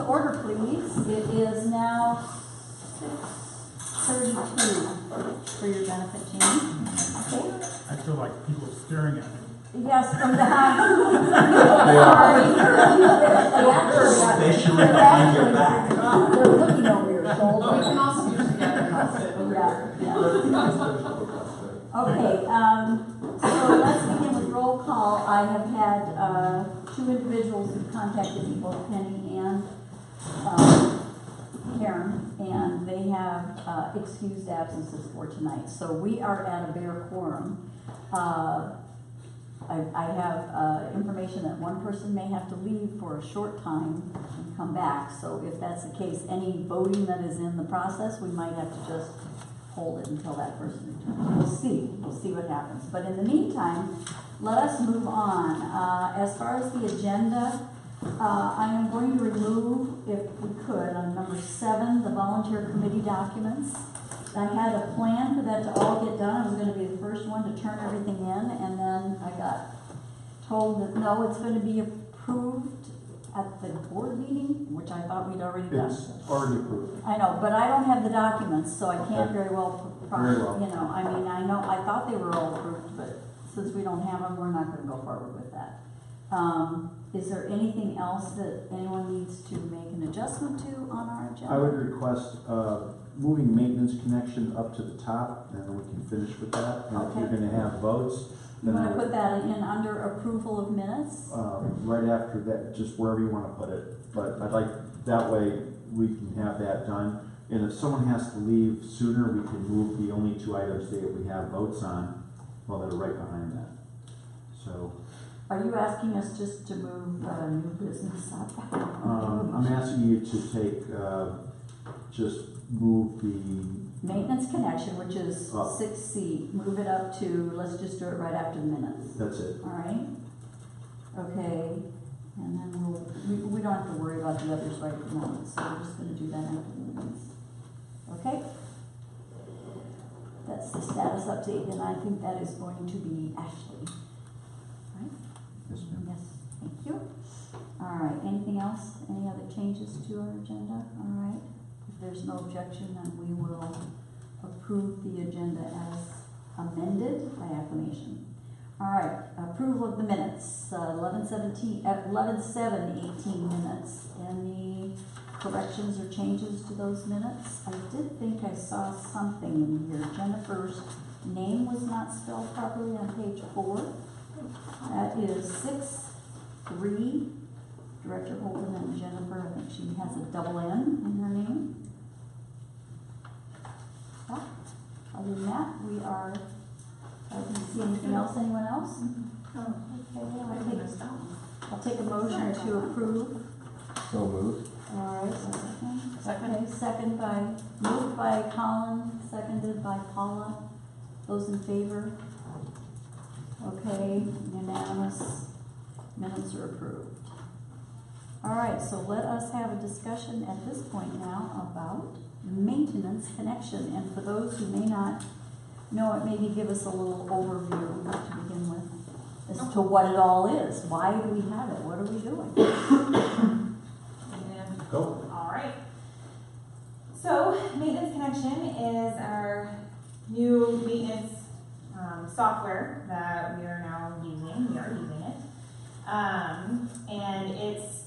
order, please. It is now 6:32 for your benefit, Jamie. Okay. I feel like people are staring at me. Yes, from the They should look behind your back. They're looking over your shoulder. We can all see together. Yeah. Okay, so let's begin with roll call. I have had, two individuals who contacted me, both Penny and, Karen, and they have, excused absences for tonight. So we are at a bare quorum. I have, information that one person may have to leave for a short time and come back. So if that's the case, any voting that is in the process, we might have to just hold it until that person returns. We'll see what happens. But in the meantime, let us move on. As far as the agenda, I am going to remove, if we could, on number 7, the volunteer committee documents. I had a plan for that to all get done. I was going to be the first one to turn everything in, and then I got told that no, it's going to be approved at the board meeting, which I thought we'd already done. It's already approved. I know, but I don't have the documents, so I can't very well, Very well. you know, I mean, I know, I thought they were all approved, but since we don't have them, we're not going to go forward with that. Is there anything else that anyone needs to make an adjustment to on our agenda? I would request moving maintenance connection up to the top, and then we can finish with that. And if you're Okay. going to have votes, You then want I to would, put that in under approval of minutes? right after that, just wherever you want to put it. But I'd like, that way we can have that done. And if someone has to leave sooner, we can move the only 2 items that we have votes on, well, that are right behind that. So, Are you asking us just to move new business up? I'm asking you to take, just move the, Maintenance connection, which is Up. 6C, move it up to, let's just do it right after the minutes. that's it. All right? Okay, and then we don't have to worry about the others right at the moment, so we're just gonna do that after the minutes. Okay? That's the status update, and I think that is going to be Ashley. Right? Yes, ma'am. Yes, thank you. All right, anything else? Any other changes to our agenda? All right. If there's no objection, then we will approve the agenda as amended by acclamation. All right, approval of the minutes, 11/7/18 minutes. Any corrections or changes to those minutes? I did think I saw something in here. Jennifer's name was not spelled properly on page 4. That is 6-3. Director Holden and Jennifer, I think she has a double N in her name. Well, other than that, we are, I didn't see anything else. Anyone else? Okay, I'll take a motion to approve. So moved. All right, second. Okay, moved by Colin, seconded by Paula. Those in favor? Okay, unanimous. Minutes are approved. All right, so let us have a discussion at this point now about maintenance connection. And for those who may not know it, maybe give us a little overview to begin with as to what it all is. Why do we have it? What are we doing? Go. All right. So maintenance connection is our new maintenance software that we are now using. We are using it, and it's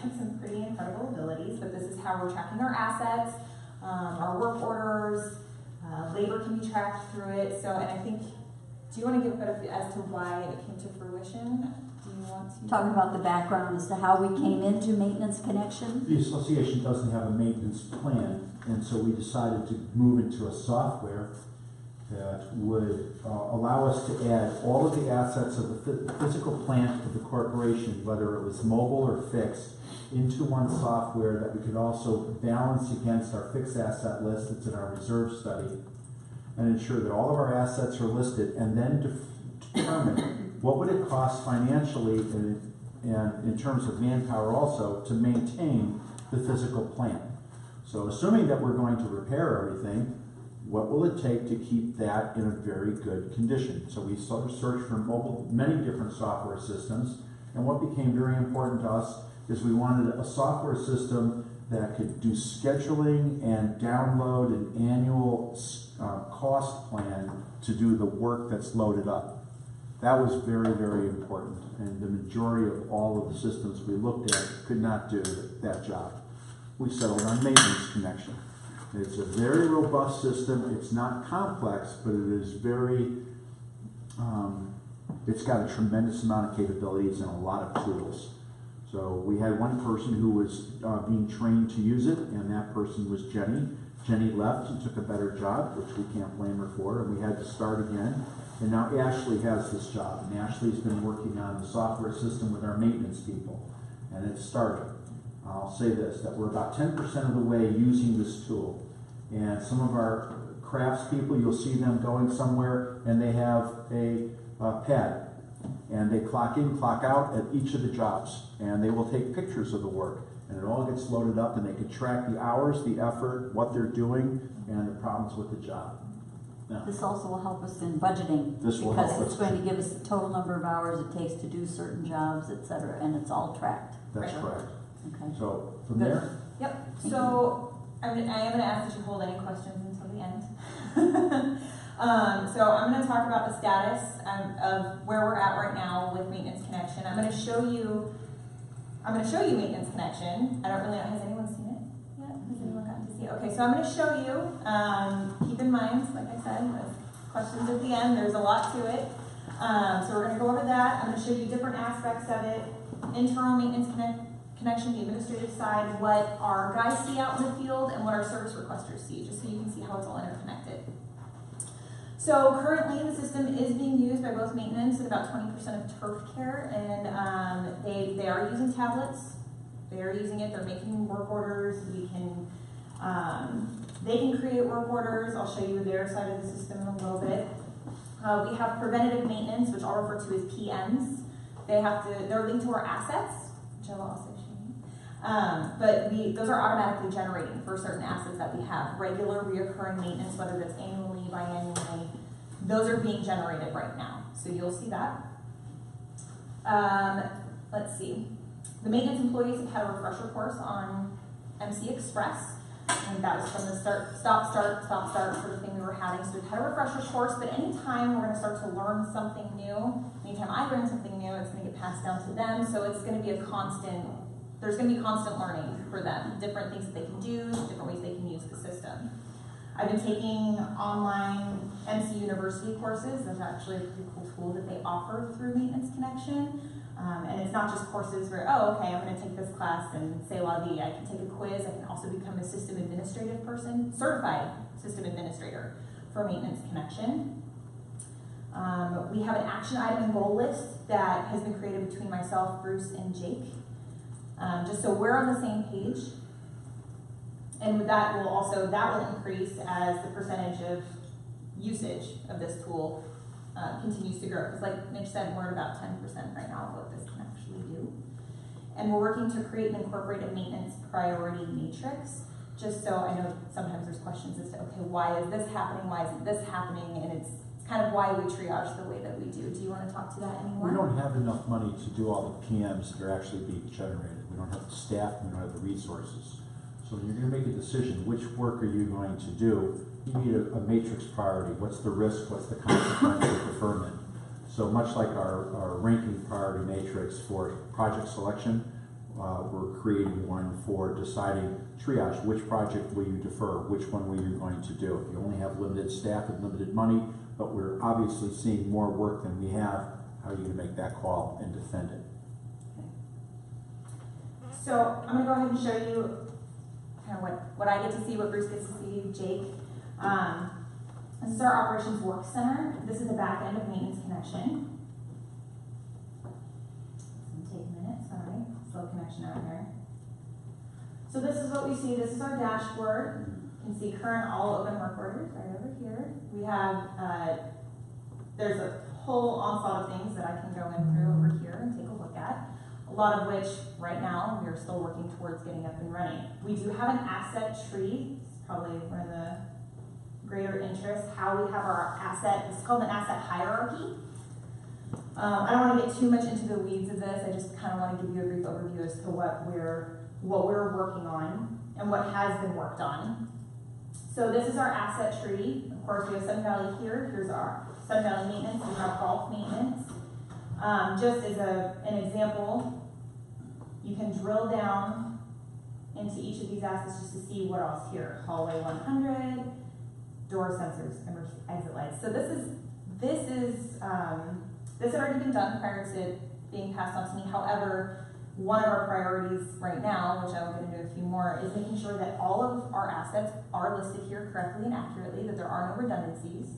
got some pretty incredible abilities. But this is how we're tracking our assets, our work orders, labor can be tracked through it. So, and I think, do you want to give a bit of as to why it came to fruition? Do you want to Talk about the background as to how we came into maintenance connection. The association doesn't have a maintenance plan, and so we decided to move into a software that would allow us to add all of the assets of the physical plant of the corporation, whether it was mobile or fixed, into one software that we could also balance against our fixed asset list that's in our reserve study, and ensure that all of our assets are listed, and then determine what would it cost financially and in terms of manpower also to maintain the physical plant. So assuming that we're going to repair everything, what will it take to keep that in a very good condition? So we sort of searched for many different software systems, and what became very important to us is we wanted a software system that could do scheduling and download an annual cost plan to do the work that's loaded up. That was very, very important, and the majority of all of the systems we looked at could not do that job. We settled on Maintenance Connection. It's a very robust system. It's not complex, but it is very, it's got a tremendous amount of capabilities and a lot of tools. So we had one person who was being trained to use it, and that person was Jenny. Jenny left and took a better job, which we can't blame her for, and we had to start again. And now Ashley has this job, and Ashley's been working on the software system with our maintenance people, and it's started. I'll say this, that we're about 10% of the way using this tool. And some of our crafts people, you'll see them going somewhere, and they have a pad. And they clock in, clock out at each of the jobs, and they will take pictures of the work, and it all gets loaded up, and they can track the hours, the effort, what they're doing, and the problems with the job. Now, This also will help us in budgeting. This will help Because it's us. going to give us the total number of hours it takes to do certain jobs, et cetera, and it's all tracked. that's Right. correct. Okay. So from Good. there, Yep, Thank so I am gonna ask that you hold any questions until the end. So I'm gonna talk about the status of where we're at right now with Maintenance Connection. I'm gonna show you Maintenance Connection. I don't really know, has anyone seen it yet? Has anyone gotten to see it? Okay, so I'm gonna show you, keep in mind, like I said, with questions at the end, there's a lot to it. So we're gonna go over that. I'm gonna show you different aspects of it. Internal Maintenance Connection, the administrative side, what our guys see out in the field, and what our service requesters see, just so you can see how it's all interconnected. So currently, the system is being used by both maintenance and about 20% of turf care, and they are using tablets. They are using it. They're making work orders. They can create work orders. I'll show you their side of the system in a little bit. We have preventative maintenance, which I'll refer to as PMs. They're linked to our assets, which I will also show you. But those are automatically generating for certain assets that we have. Regular, reoccurring maintenance, whether that's annually, biannually, those are being generated right now. So you'll see that. Let's see. The maintenance employees have had a refresher course on MC Express. And that was from the stop, start sort of thing we were having. So we've had a refresher course, but anytime we're going to start to learn something new, anytime I learn something new, it's going to get passed down to them. So it's going to be there's going to be constant learning for them, different things that they can do, different ways they can use the system. I've been taking online MC University courses. That's actually a pretty cool tool that they offer through Maintenance Connection. And it's not just courses where, oh, okay, I'm going to take this class and say la vie. I can take a quiz. I can also become a system administrative person, certified system administrator for Maintenance Connection. We have an action item and goal list that has been created between myself, Bruce, and Jake. Just so we're on the same page. And with that will increase as the percentage of usage of this tool continues to grow. Because like Mitch said, we're at about 10% right now of what this can actually do. And we're working to create and incorporate a maintenance priority matrix, just so I know sometimes there's questions as to, okay, why is this happening? Why isn't this happening? And it's kind of why we triage the way that we do. Do you want to talk to that anymore? we don't have enough money to do all the PMs that are actually being generated. We don't have the staff, we don't have the resources. So when you're going to make a decision, which work are you going to do? You need a matrix priority. What's the risk? What's the consequence of deferment? So much like our ranking priority matrix for project selection, we're creating one for deciding triage. Which project will you defer? Which one were you going to do? If you only have limited staff and limited money, but we're obviously seeing more work than we have, how are you going to make that call and defend it? So I'm going to go ahead and show you kind of what I get to see, what Bruce gets to see, Jake. This is our Operations Work Center. This is the back end of Maintenance Connection. It's going to take a minute, sorry. Slow connection out here. So this is what we see. This is our dashboard. You can see current all open work orders right over here. We have, there's a whole onslaught of things that I can go in through over here and take a look at. A lot of which, right now, we are still working towards getting up and running. We do have an asset tree. It's probably one of the greater interests, how we have our asset, it's called an asset hierarchy. I don't want to get too much into the weeds of this. I just kind of want to give you a brief overview as to what we're working on and what has been worked on. So this is our asset tree. Of course, we have Sun Valley here. Here's our Sun Valley maintenance. We have golf maintenance. Just as an example, you can drill down into each of these assets just to see what else here. Hallway 100, door sensors, emergency exit lights. So this had already been done prior to being passed on to me. However, one of our priorities right now, which I will get into a few more, is making sure that all of our assets are listed here correctly and accurately, that there are no redundancies,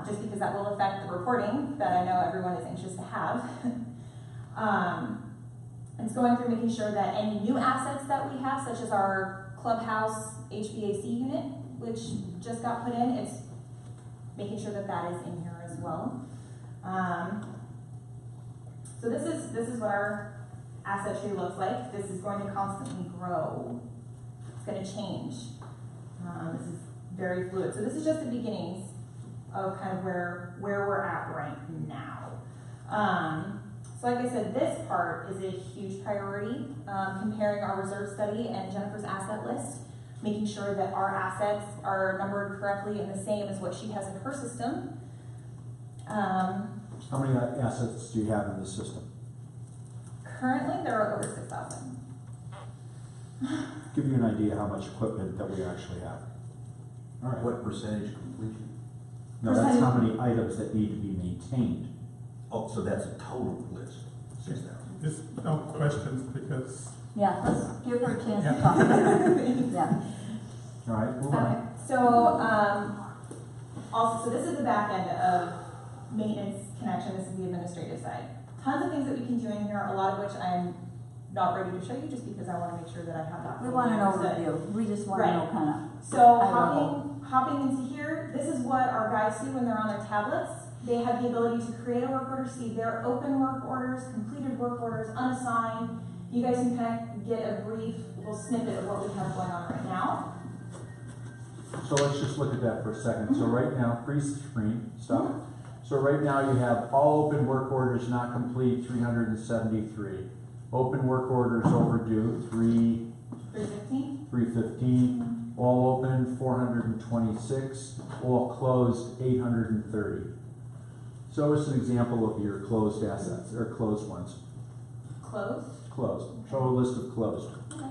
just because that will affect the reporting that I know everyone is anxious to have. It's going through making sure that any new assets that we have, such as our clubhouse HVAC unit, which just got put in, it's making sure that that is in here as well. So this is what our asset tree looks like. This is going to constantly grow. It's going to change. This is very fluid. So this is just the beginnings of kind of where we're at right now. So like I said, this part is a huge priority, comparing our reserve study and Jennifer's asset list, making sure that our assets are numbered correctly and the same as what she has in her system. How many assets do you have in the system? Currently, there are over 6,000. Give you an idea how much equipment that we actually have. All right. What percentage completion? No, that's how many items that need to be maintained. Oh, so that's a total list, 6,000. Just no questions because, Yeah, let's give her a chance to Yeah. talk. Yeah. All right, move Okay, on. so, also, so this is the back end of maintenance connection. This is the administrative side. Tons of things that we can do in here, a lot of which I'm not ready to show you just because I want to make sure that I have that. We want an understood. overview. We just want to know kind of. So high level. hopping into here, this is what our guys do when they're on their tablets. They have the ability to create a work order, see their open work orders, completed work orders, unassigned. You guys can kind of get a brief little snippet of what we have going on right now. So let's just look at that for a second. So right now, freeze the screen, stop. So right now you have all open work orders not complete, 373. Open work orders overdue, 315. 315. All open, 426. All closed, 830. So it's an example of your closed assets, or closed ones. Closed. Closed. Show a list of closed. Okay.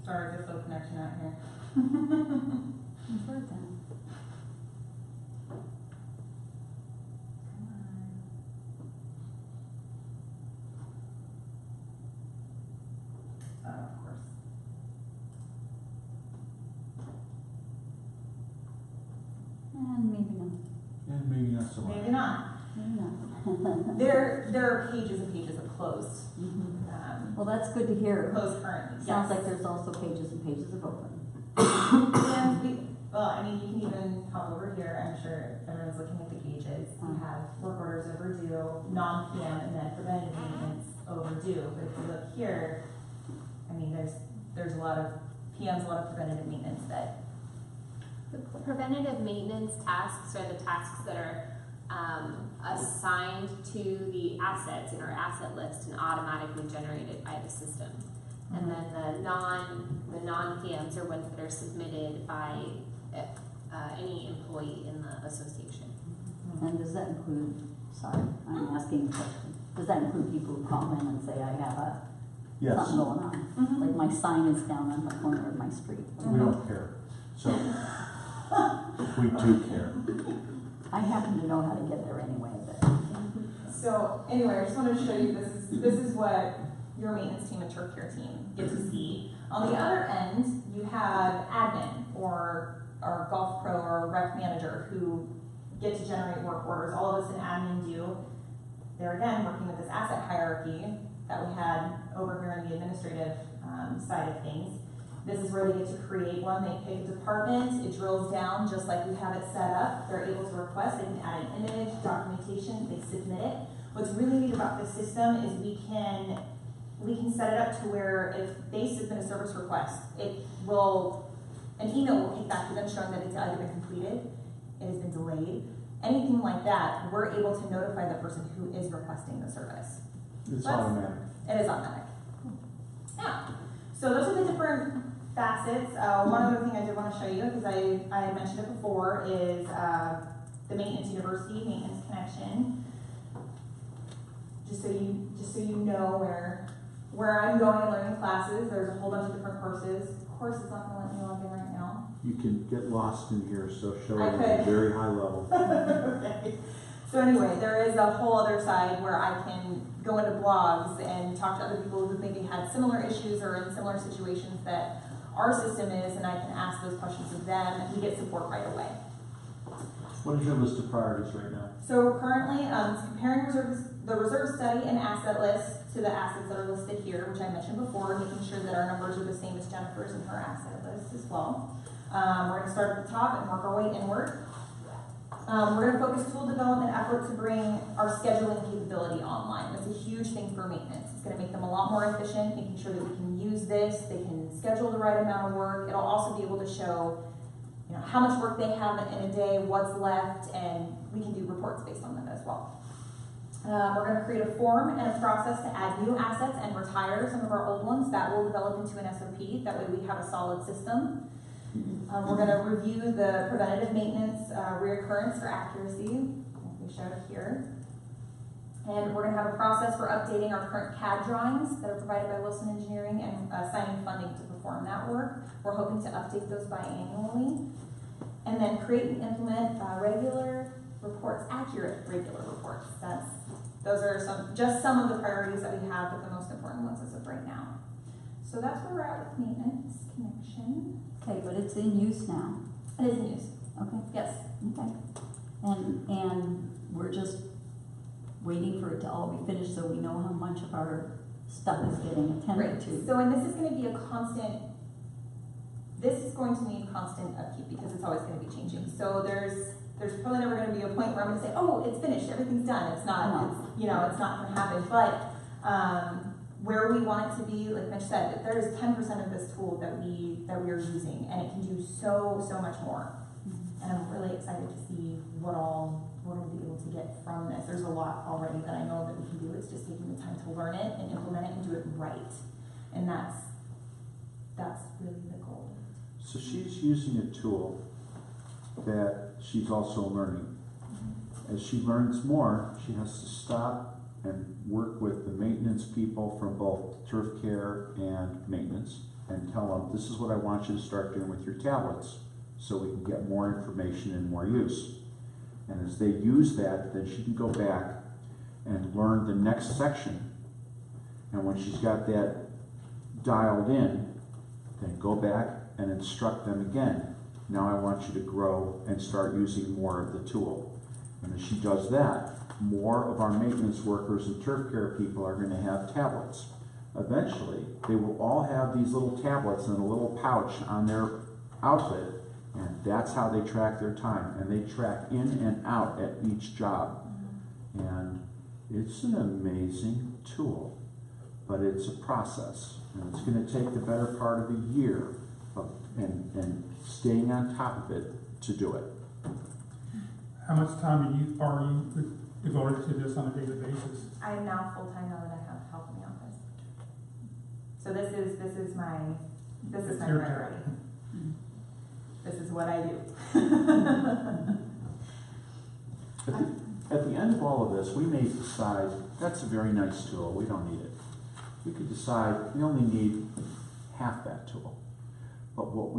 Sorry, just slow connection out here. I've heard that. Of course. And maybe not. And maybe not so much. Maybe not. Maybe not. There are pages and pages of closed. Well, that's good to hear. Closed currently. Sounds yes. like there's also pages and pages of open. And well, I mean, you can even hop over here. I'm sure everyone's looking at the gauges. You have work orders overdue, non-PM, and then preventative maintenance overdue. But if you look here, I mean, there's a lot of PMs, a lot of preventative maintenance that. The preventative maintenance tasks are the tasks that are assigned to the assets in our asset list and automatically generated by the system. And then the non-PMs are ones that are submitted by any employee in the association. And does that include, sorry, I'm asking a question. Does that include people who call in and say, I have Yes. something going on? Like my sign is down on the corner of my street. We don't care. So we do care. I happen to know how to get there anyway, but. So anyway, I just wanted to show you this is what your maintenance team and turf care team get to see. On the other end, you have admin or our golf pro or rec manager who get to generate work orders. All of us in admin do. They're again working with this asset hierarchy that we had over here in the administrative side of things. This is where they get to create one. They pick a department, it drills down just like we have it set up. They're able to request, they can add an image, documentation, they submit it. What's really neat about this system is we can set it up to where if they submit a service request, an email will kick back to them showing that it's either been completed, it has been delayed, anything like that, we're able to notify the person who is requesting the service. It's That's- automatic. It is automatic. Yeah. So those are the different facets. One other thing I did want to show you, because I mentioned it before, is the Maintenance University Maintenance Connection. Just so you know where I'm going and learning classes. There's a whole bunch of different courses. Of course, it's not going to let me log in right now. You can get lost in here, so show I it at a could. very high level. Okay. So anyway, there is a whole other side where I can go into blogs and talk to other people who maybe had similar issues or in similar situations that our system is, and I can ask those questions of them, and we get support right away. What is your list of priorities right now? So currently, it's comparing the reserve study and asset list to the assets that are listed here, which I mentioned before, making sure that our numbers are the same as Jennifer's and her asset list as well. We're going to start at the top and work our way inward. We're going to focus tool development effort to bring our scheduling capability online. That's a huge thing for maintenance. It's going to make them a lot more efficient, making sure that we can use this, they can schedule the right amount of work. It'll also be able to show how much work they have in a day, what's left, and we can do reports based on them as well. We're going to create a form and a process to add new assets and retire some of our old ones. That will develop into an SOP. That way we have a solid system. We're going to review the preventative maintenance reoccurrence for accuracy, like we showed here. And we're going to have a process for updating our current CAD drawings that are provided by Wilson Engineering and assigning funding to perform that work. We're hoping to update those biannually. And then create and implement regular reports, accurate regular reports. Those are just some of the priorities that we have, but the most important ones as of right now. So that's where we're at with maintenance connection. Okay, but it's in use now. It is in use. Okay, Yes. okay. And we're just waiting for it to all be finished so we know how much of our stuff is getting attended to. So, and this is going to be a constant. This is going to need constant upkeep because it's always going to be changing. So there's probably never going to be a point where I'm going to say, oh, it's finished, everything's done. It's not. No. It's not going to happen. But where we want it to be, like Mitch said, that there is 10% of this tool that we are using, and it can do so much more. And I'm really excited to see what all we're going to be able to get from this. There's a lot already that I know that we can do. It's just taking the time to learn it and implement it and do it right. And that's really the goal. So she's using a tool that she's also learning. As she learns more, she has to stop and work with the maintenance people from both turf care and maintenance and tell them, this is what I want you to start doing with your tablets so we can get more information and more use. And as they use that, then she can go back and learn the next section. And when she's got that dialed in, then go back and instruct them again. Now I want you to grow and start using more of the tool. And as she does that, more of our maintenance workers and turf care people are going to have tablets. Eventually, they will all have these little tablets in a little pouch on their outfit, and that's how they track their time. And they track in and out at each job. And it's an amazing tool, but it's a process. And it's going to take the better part of a year and staying on top of it to do it. how much time are you devoted to this on a daily basis? I am now full-time now that I have help in the office. So this is my Your priority. This is what I do. At the end of all of this, we may decide, that's a very nice tool, we don't need it. We could decide we only need half that tool. But what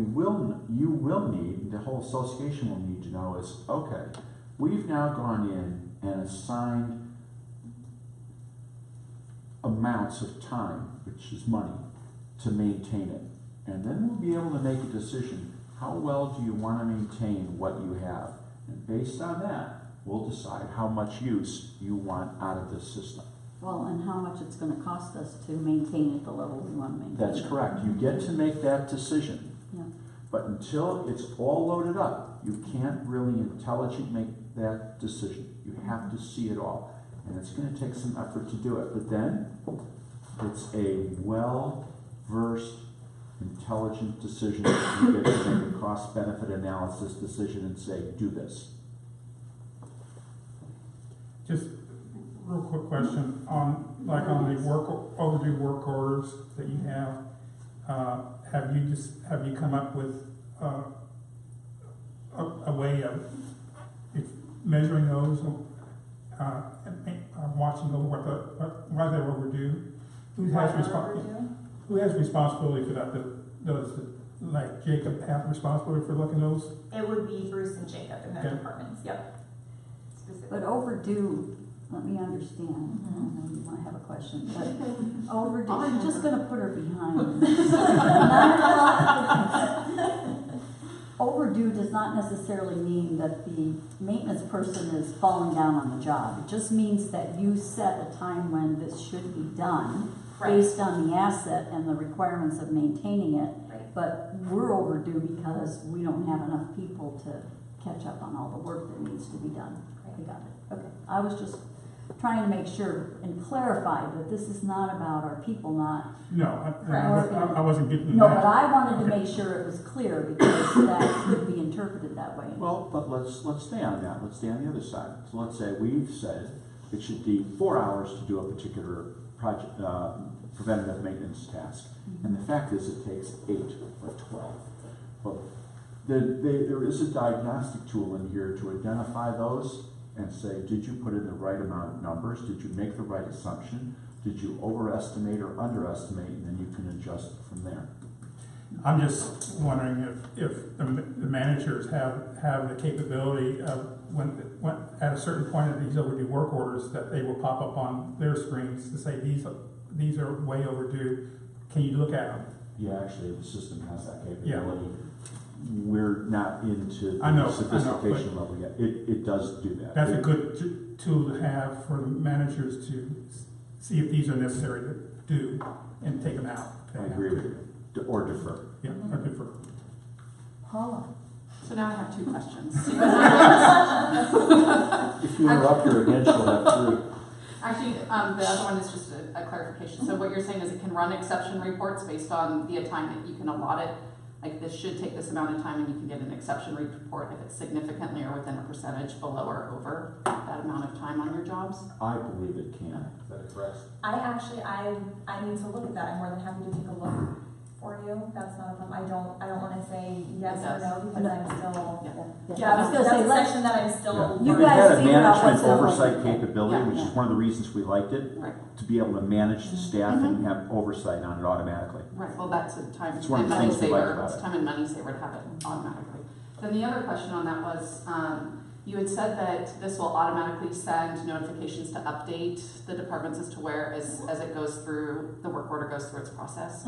you will need, the whole association will need to know is, okay, we've now gone in and assigned amounts of time, which is money, to maintain it. And then we'll be able to make a decision, how well do you want to maintain what you have? And based on that, we'll decide how much use you want out of this system. Well, and how much it's gonna cost us to maintain at the level we wanna maintain. That's correct. You get to make that decision. Yeah. But until it's all loaded up, you can't really intelligently make that decision. You have to see it all. and it's gonna take some effort to do it, but then it's a well-versed, intelligent decision that you get to make a cost-benefit analysis decision and say, do this. Just real quick question on, like on the overdue work orders that you have, have you come up with, a way of measuring those, watching over why they're overdue? Who has responsibility for that? Does like Jacob have responsibility for looking at those? It would be Bruce and Jacob in their Okay. departments, yep. But overdue, let me understand, I know you might have a question, but overdue, I'm just gonna put her behind. Overdue does not necessarily mean that the maintenance person is falling down on the job. It just means that you set a time when this should be done, Right. based on the asset and the requirements of maintaining it. Right. But we're overdue because we don't have enough people to catch up on all the work that needs to be done. I got it, okay. I was just trying to make sure and clarify that this is not about our people not. No, I wasn't getting that. No, but I wanted to Okay. make sure it was clear because that could be interpreted that way. Well, but let's stay on that. Let's stay on the other side. So let's say we've said it should be 4 hours to do a particular project, preventative maintenance task, and the fact is it takes 8 or 12. Well, there is a diagnostic tool in here to identify those and say, did you put in the right amount of numbers? Did you make the right assumption? Did you overestimate or underestimate? And then you can adjust from there. I'm just wondering if the managers have the capability of when at a certain point of these overdue work orders that they will pop up on their screens to say these are way overdue. Can you look at them? Yeah, actually, the system has that Yeah. capability. We're not into I know, the sophistication level yet. It does do that. That's a good tool to have for the managers to see if these are necessary to do and take them out. I agree with you. Or defer. Yeah, or defer. Paula? So now I have 2 questions. If you interrupt her again, she'll have 3. Actually, the other one is just a clarification. So what you're saying is it can run exception reports based on the time that you can allot it. Like this should take this amount of time and you can get an exception report if it's significantly or within a percentage below or over that amount of time on your jobs. I believe it can. Is that correct? I need to look at that. I'm more than happy to take a look for you. That's not a problem. I don't want to say yes or no because I'm still. Yeah, I was gonna say, that's a let's, section that I'm still. You It guys had a figure out management what's the- oversight capability, Yeah. which is one of the reasons we liked it, Right. to be able to manage the staff and have oversight on it automatically. Right, well, that's a time It's one of and the money things we like saver, about it's it. time and money saver to have it automatically. Then the other question on that was, you had said that this will automatically send notifications to update the departments as to where, as it goes through, the work order goes through its process.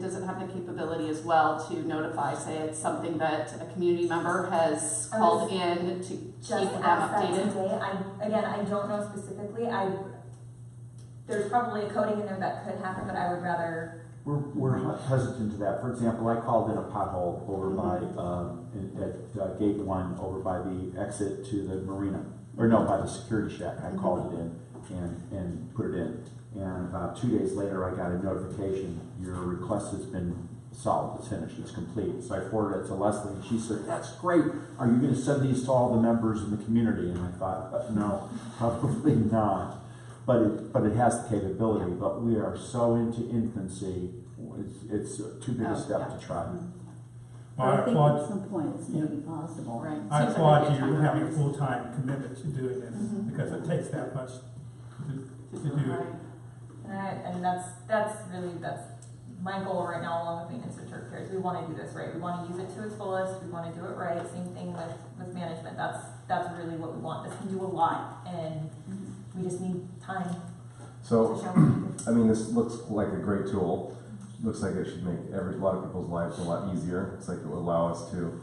Does it have the capability as well to notify, say it's something that a community member has called in to keep Just them asked that updated? today. I don't know specifically. There's probably a coding in there that could happen, but I would rather. We're hesitant to that. For example, I called in a pothole over by, at Gate 1, over by the exit to the marina, or no, by the security shack. I called it in and put it in. And about 2 days later, I got a notification, your request has been solved, it's finished, it's complete. So I forwarded it to Leslie, and she said, that's great. Are you gonna send these to all the members in the community? And I thought, no, probably not. But it has the capability, but we are so into infancy, it's too big a step to try. Well, I I think at applaud, some point it's maybe possible. Right. I Seems like applaud it'd be a you time having a and full-time commitment to doing this, because it takes that much to do it. Right. And that's my goal right now along with maintenance and turf care is we want to do this right. We want to use it to its fullest. We want to do it right. Same thing with management. That's really what we want. This can do a lot and we just need time to So, show. I mean, this looks like a great tool. Looks like it should make a lot of people's lives a lot easier. It's like it will allow us to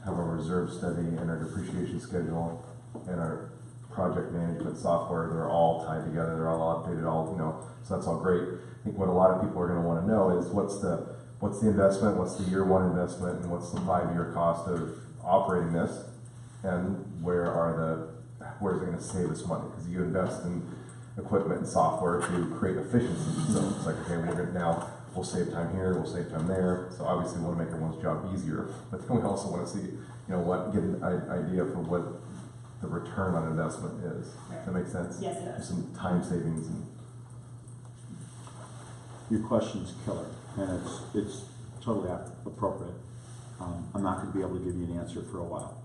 have our reserve study and our depreciation schedule and our project management software. They're all tied together. They're all updated. So that's all great. I think what a lot of people are going to want to know is what's the investment, what's the year 1 investment, and what's the 5-year cost of operating this, and where is it gonna save us money? Because you invest in equipment and software to create efficiency, so it's like, okay, we'll save time here, we'll save time there, so obviously we wanna make everyone's job easier, but then we also wanna see, get an idea for what the return on investment is. Does that make sense? Yes, it does. Some time savings and. Your question's killer, and it's totally appropriate. I'm not gonna be able to give you an answer for a while.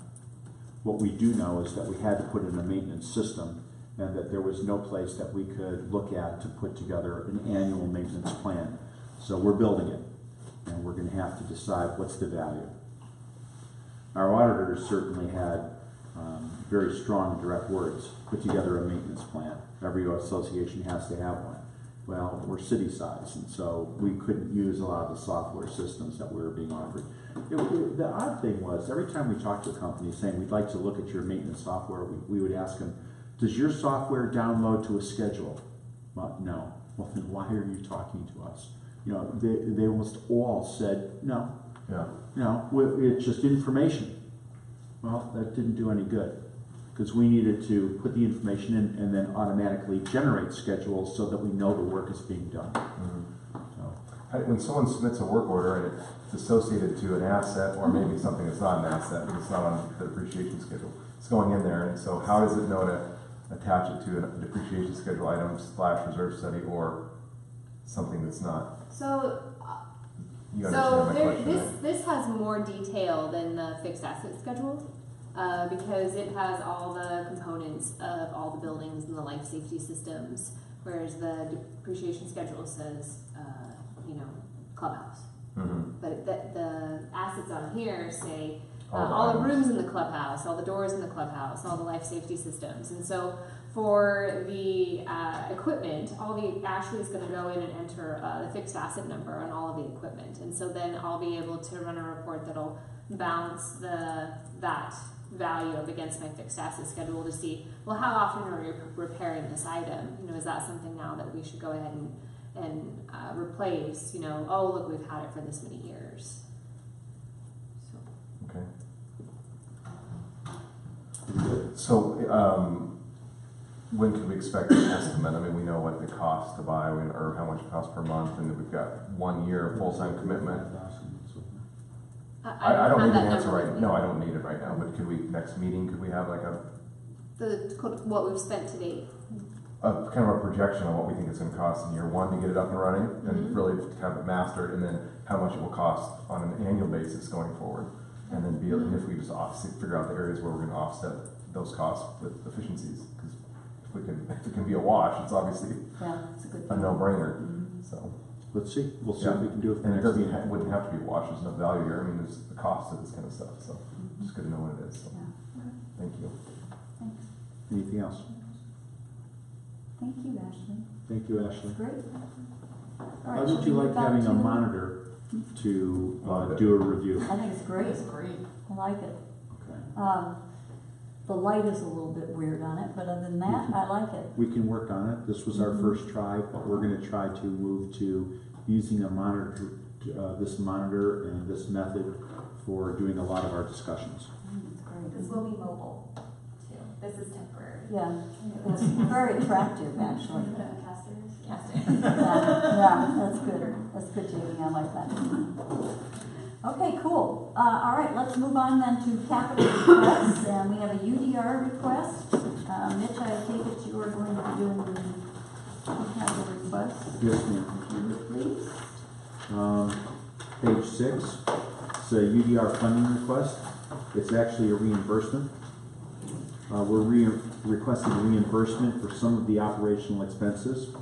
What we do know is that we had to put in a maintenance system, and that there was no place that we could look at to put together an annual maintenance plan. So we're building it, and we're gonna have to decide what's the value. Our auditors certainly had very strong direct words, put together a maintenance plan. Every association has to have one. Well, we're city size, and so we couldn't use a lot of the software systems that we were being offered. The odd thing was, every time we talked to a company saying, we'd like to look at your maintenance software, we would ask them, does your software download to a schedule? Well, no. Well, then why are you talking to us? They almost all said, no. Yeah. It's just information. Well, that didn't do any good, because we needed to put the information in and then automatically generate schedules so that we know the work is being done. So, When someone submits a work order and it's associated to an asset, or maybe something that's not an asset, because it's not on the depreciation schedule, it's going in there, and so how does it know to attach it to a depreciation schedule item / reserve study or something that's not? So, You understand my question, right? this has more detail than the fixed asset schedule, because it has all the components of all the buildings and the life safety systems, whereas the depreciation schedule says, clubhouse. Mm-hmm. But the assets on here say All the all the items. rooms in the clubhouse, all the doors in the clubhouse, all the life safety systems. And so for the equipment, Ashley is going to go in and enter the fixed asset number on all of the equipment. And so then I'll be able to run a report that'll balance that value up against my fixed asset schedule to see, well, how often are we repairing this item? Is that something now that we should go ahead and replace? Oh, look, we've had it for this many years. So. Okay. So, when can we expect an estimate? I mean, we know what the cost to buy, or how much it costs per month, and we've got 1 year full-time commitment. I don't need an answer right now. No, I don't need it right now, but next meeting, could we have like What we've spent to date. kind of a projection on what we think it's gonna cost in year 1 to get it up and running, and really to have it mastered, and then how much it will cost on an annual basis going forward? And then if we just figure out the areas where we're gonna offset those costs with efficiencies, because if it can be a wash, it's obviously it's a good a thing. no-brainer, so. let's see. We'll see what we can do with the And it next doesn't, meeting. wouldn't have to be a wash, there's no value here, I mean, there's the cost of this kind of stuff, so just good to know what it is, so, Yeah. thank you. Thanks. Anything else? Thank you, Ashley. Thank you, Ashley. Great. All right, How shall would you we like move back having a to- monitor to Love it. do a review? I think it's great. That's great. I like it. Okay. The light is a little bit weird on it, but other than that, I like it. We can work on it. This was our first try, but we're gonna try to move to using a monitor, this monitor and this method for doing a lot of our discussions. It's great. This will be mobile too. This is temporary. Yeah, it's very attractive, actually. Casting. Yeah, that's good. That's good, Jamie. I like that. Okay, cool. All right, let's move on then to capital requests, and we have a UDR request. Mitch, I take it you are going to be doing the capital request. Yes, ma'am. Computer, please. Page 6, it's a UDR funding request. It's actually a reimbursement. We're requesting reimbursement for some of the operational expenses.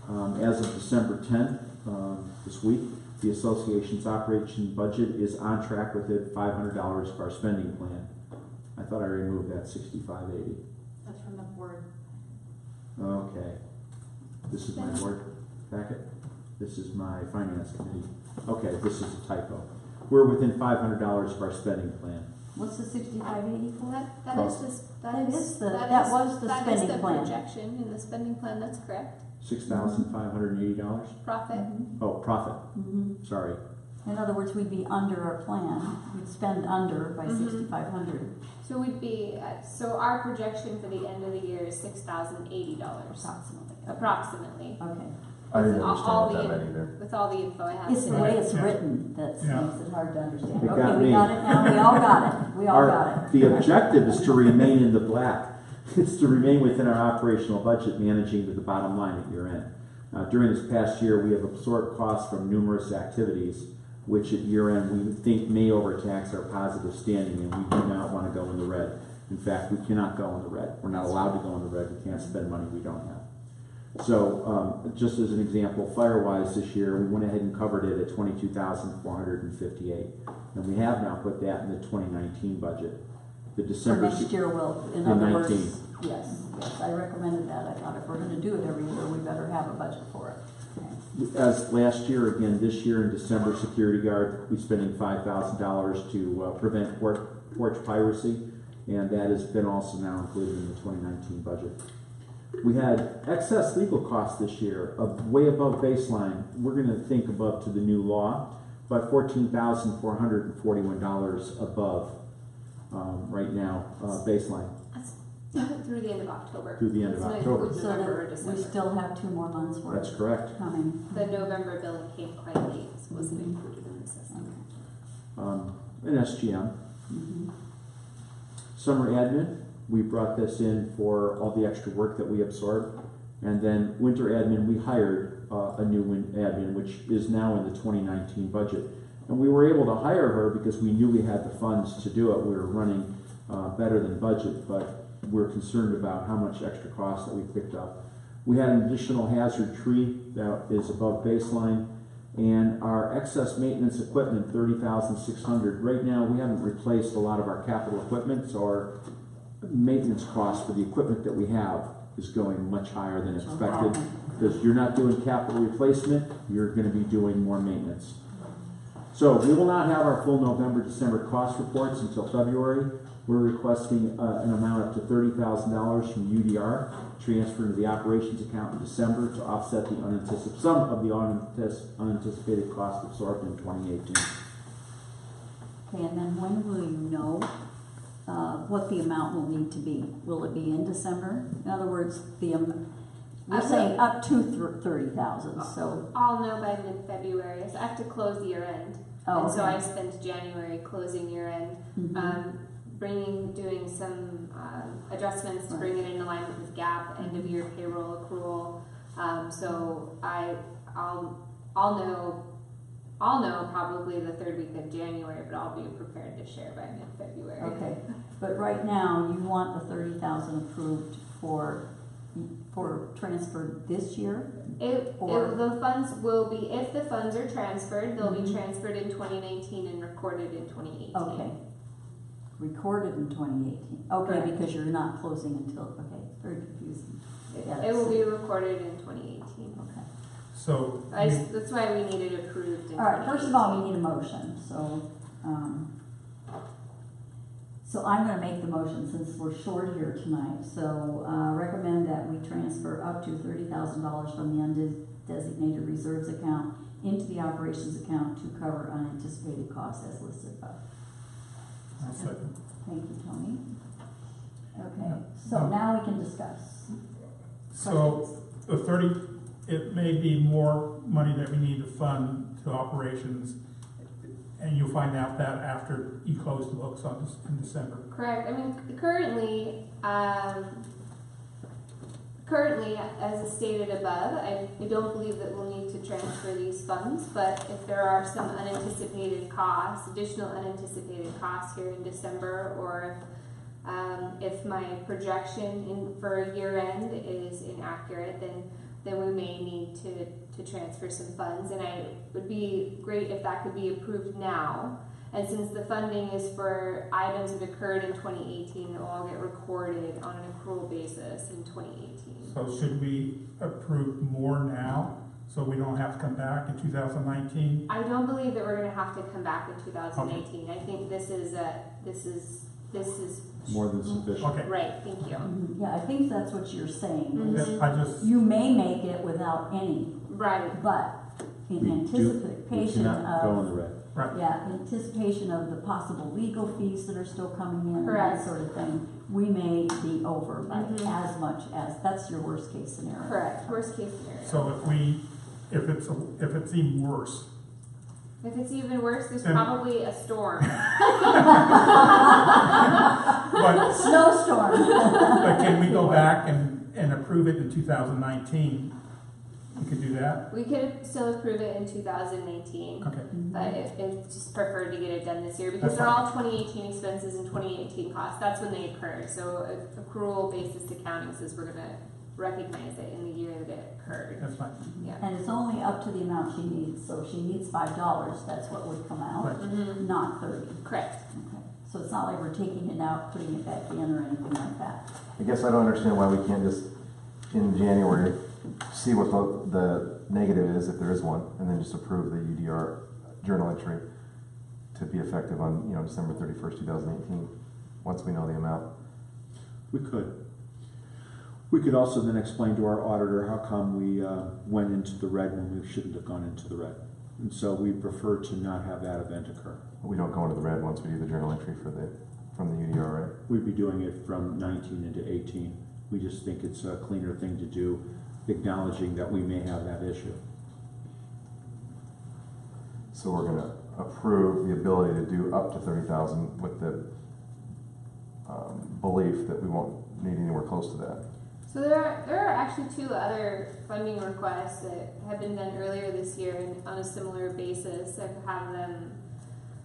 As of December 10th, this week, the association's operation budget is on track with it, $500 for our spending plan. I thought I removed that 6580. That's from the board. Okay. This is my board packet. This is my finance committee. Okay, this is a typo. We're within $500 of our spending plan. What's the 6580 for? That was the spending plan. projection in the spending plan. That's correct. $6,580. Profit. Oh, profit. Mm-hmm. Sorry. In other words, we'd be under our plan, we'd spend under by Mhm. 6,500 So we'd be at, so our projection for the end of the year is $6,080 approximately. approximately. Okay, I didn't All understand what that the- meant either. With all the info I have it's the today. way it's Yeah. written that Yeah. makes it hard to understand. It got Okay, we me. got it now, we all got it, we all got it. The objective is to remain in the black. It's to remain within our operational budget, managing to the bottom line at year end. During this past year, we have absorbed costs from numerous activities, which at year end we think may overtax our positive standing, and we do not want to go in the red. In fact, we cannot go in the red. We're not allowed to go in the red. We can't spend money we don't have. So, just as an example, fire-wise this year, we went ahead and covered it at $22,458, and we have now put that in the 2019 budget. The For December. next year, will, in In other words, 19. yes, I recommended that. I thought if we're gonna do it every year, we better have a budget for it. Okay. As last year, again, this year in December, security guard, we're spending $5,000 to prevent porch piracy, and that has been also now included in the 2019 budget. We had excess legal costs this year of way above baseline. We're going to think above to the new law, but $14,441 above right now baseline. Through the end of October. Through the end of It's not October. include So November or that we December. still have 2 more months worth That's correct. coming. The November billing came quite late, so it wasn't Mhm. included in the system. In SGM. Mhm. Summer admin, we brought this in for all the extra work that we absorbed. And then winter admin, we hired a new admin, which is now in the 2019 budget. And we were able to hire her because we knew we had the funds to do it. We were running better than budget, but we're concerned about how much extra cost that we picked up. We had an additional hazard tree that is above baseline. And our excess maintenance equipment, $30,600. Right now, we haven't replaced a lot of our capital equipment, so our maintenance cost for the equipment that we have is going much higher than expected. Because you're not doing capital replacement, you're going to be doing more maintenance. So we will not have our full November, December cost reports until February. We're requesting an amount up to $30,000 from UDR, transferred to the operations account in December to offset the some of the unanticipated costs absorbed in 2018. Okay, and then when will you know what the amount will need to be? Will it be in December? In other words, we're saying up to 30,000, so, I'll know by mid-February, so I have to close year end. oh, And so I okay. spent January closing year end, Mhm. doing some adjustments to bring it in alignment with GAAP, end of year payroll accrual. So I'll know probably the 3rd week of January, but I'll be prepared to share by mid-February. Okay, but right now, you want the 30,000 approved for transfer this year? Or- The funds will be, if the funds are transferred, they'll be Mhm. transferred in 2019 and recorded in 2018. Okay. Recorded in 2018. Okay, Correct. because you're not closing until, okay, very confusing. Yeah, It will be recorded in 2018. Okay. So, That's why we need it approved in All right, first of all, we 2018. need a motion, so I'm gonna make the motion since we're short here tonight. So, recommend that we transfer up to $30,000 from the undesignated reserves account into the operations account to cover unanticipated costs as listed above. I'll second. Thank you, Tony. Okay, so now we can discuss. So, the 30, it may be more money that we need to fund to operations, and you'll find out that after you close the books in December. Correct. I mean, currently, as stated above, I don't believe that we'll need to transfer these funds, but if there are some unanticipated costs, additional unanticipated costs here in December, or if my projection for year end is inaccurate, then we may need to transfer some funds, and it would be great if that could be approved now. And since the funding is for items that occurred in 2018, it will all get recorded on an accrual basis in 2018. So should we approve more now, so we don't have to come back in 2019? I don't believe that we're going to have to come back in 2018. I think this is More than sufficient. Okay, right. Thank you. Mhm. Yeah, I think that's what you're saying. Mhm. I just, You may make it without any, Right. but in We anticipation cannot go in of, the red. Right. Yeah, anticipation of the possible legal fees that are still coming in and that Correct. sort of thing. We may be over by Mhm. as much as, that's your worst case scenario. Correct, worst case scenario. So if it's even worse, If it's even worse, there's Then- probably a storm. but, Snowstorm. but can we go back and approve it in 2019? We could do that? We could still approve it in 2018, Okay. but it's just preferred to get it done this year because That's they're all 2018 expenses and 2018 costs. That's when they occurred. So accrual basis accounting says we're gonna recognize it in the year that it occurred. That's fine. Yeah. And it's only up to the amount she needs, so if she needs $5, that's what would come out, Right. Mm-hmm. not 30. Correct. Okay. So it's not like we're taking it out, putting it back in or anything like that. I guess I don't understand why we can't just, in January, see what the negative is, if there is one, and then just approve the UDR journal entry to be effective on, December 31st, 2018, once we know the amount. We could. We could also then explain to our auditor how come we went into the red when we shouldn't have gone into the red. And so we prefer to not have that event occur. We don't go into the red once we do the journal entry from the UDR, right? We'd be doing it from 19 into 18. We just think it's a cleaner thing to do, acknowledging that we may have that issue. So we're gonna approve the ability to do up to 30,000 with the belief that we won't need anywhere close to that. So there are actually two other funding requests that have been done earlier this year and on a similar basis. I have them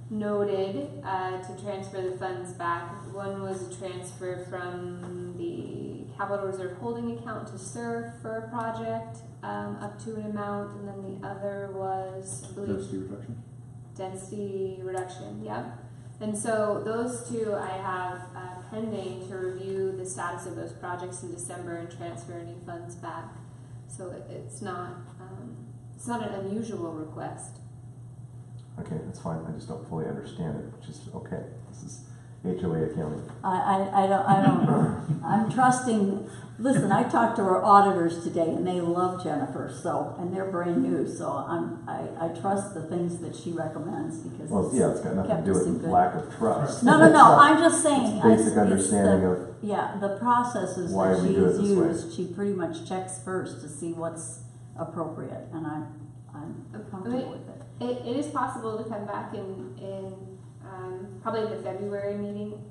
noted to transfer the funds back. One was a transfer from the Capital Reserve Holding account to SURF for a project up to an amount, and then the other was, I believe, Density reduction? density reduction. Yep. And so those two I have pending to review the status of those projects in December and transfer any funds back. So it's not an unusual request. Okay, that's fine. I just don't fully understand it, which is okay. This is HOA accounting. I don't, I'm trusting, listen, I talked to our auditors today and they love Jennifer, so, and they're brand new, so I trust the things that she recommends because Well, yeah, it's got nothing to kept do us with in good. lack of trust. No, It's not- I'm just saying. Basic it's understanding the- of Yeah, the processes why that we do it she's this way. used, she pretty much checks first to see what's appropriate, and I'm comfortable with it. It is possible to come back in probably the February meeting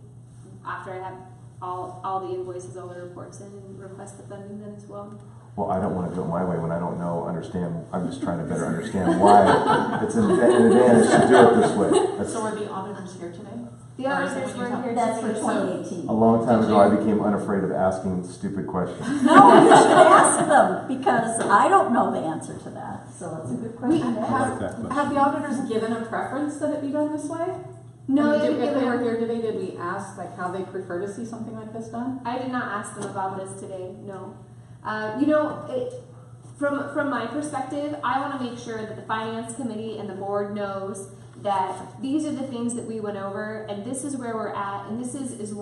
after I have all the invoices, all the reports in, and request the funding then as well. Well, I don't want to do it my way when I don't understand. I'm just trying to better understand why it's an advantage to do it this way. That's So are the auditors here today? The others were here That's for today. 2018. a long time Did ago, I you- became unafraid of asking stupid questions. No, you should ask them, because I don't know the answer to that, so it's a good question to I ask. like that question. Have the auditors given a preference that it be done this way? No, I they mean, didn't if give they were it. here today, did we ask like how they prefer to see something like this done? I did not ask them about this today. No. From my perspective, I want to make sure that the finance committee and the board knows that these are the things that we went over, and this is where we're at, and this is the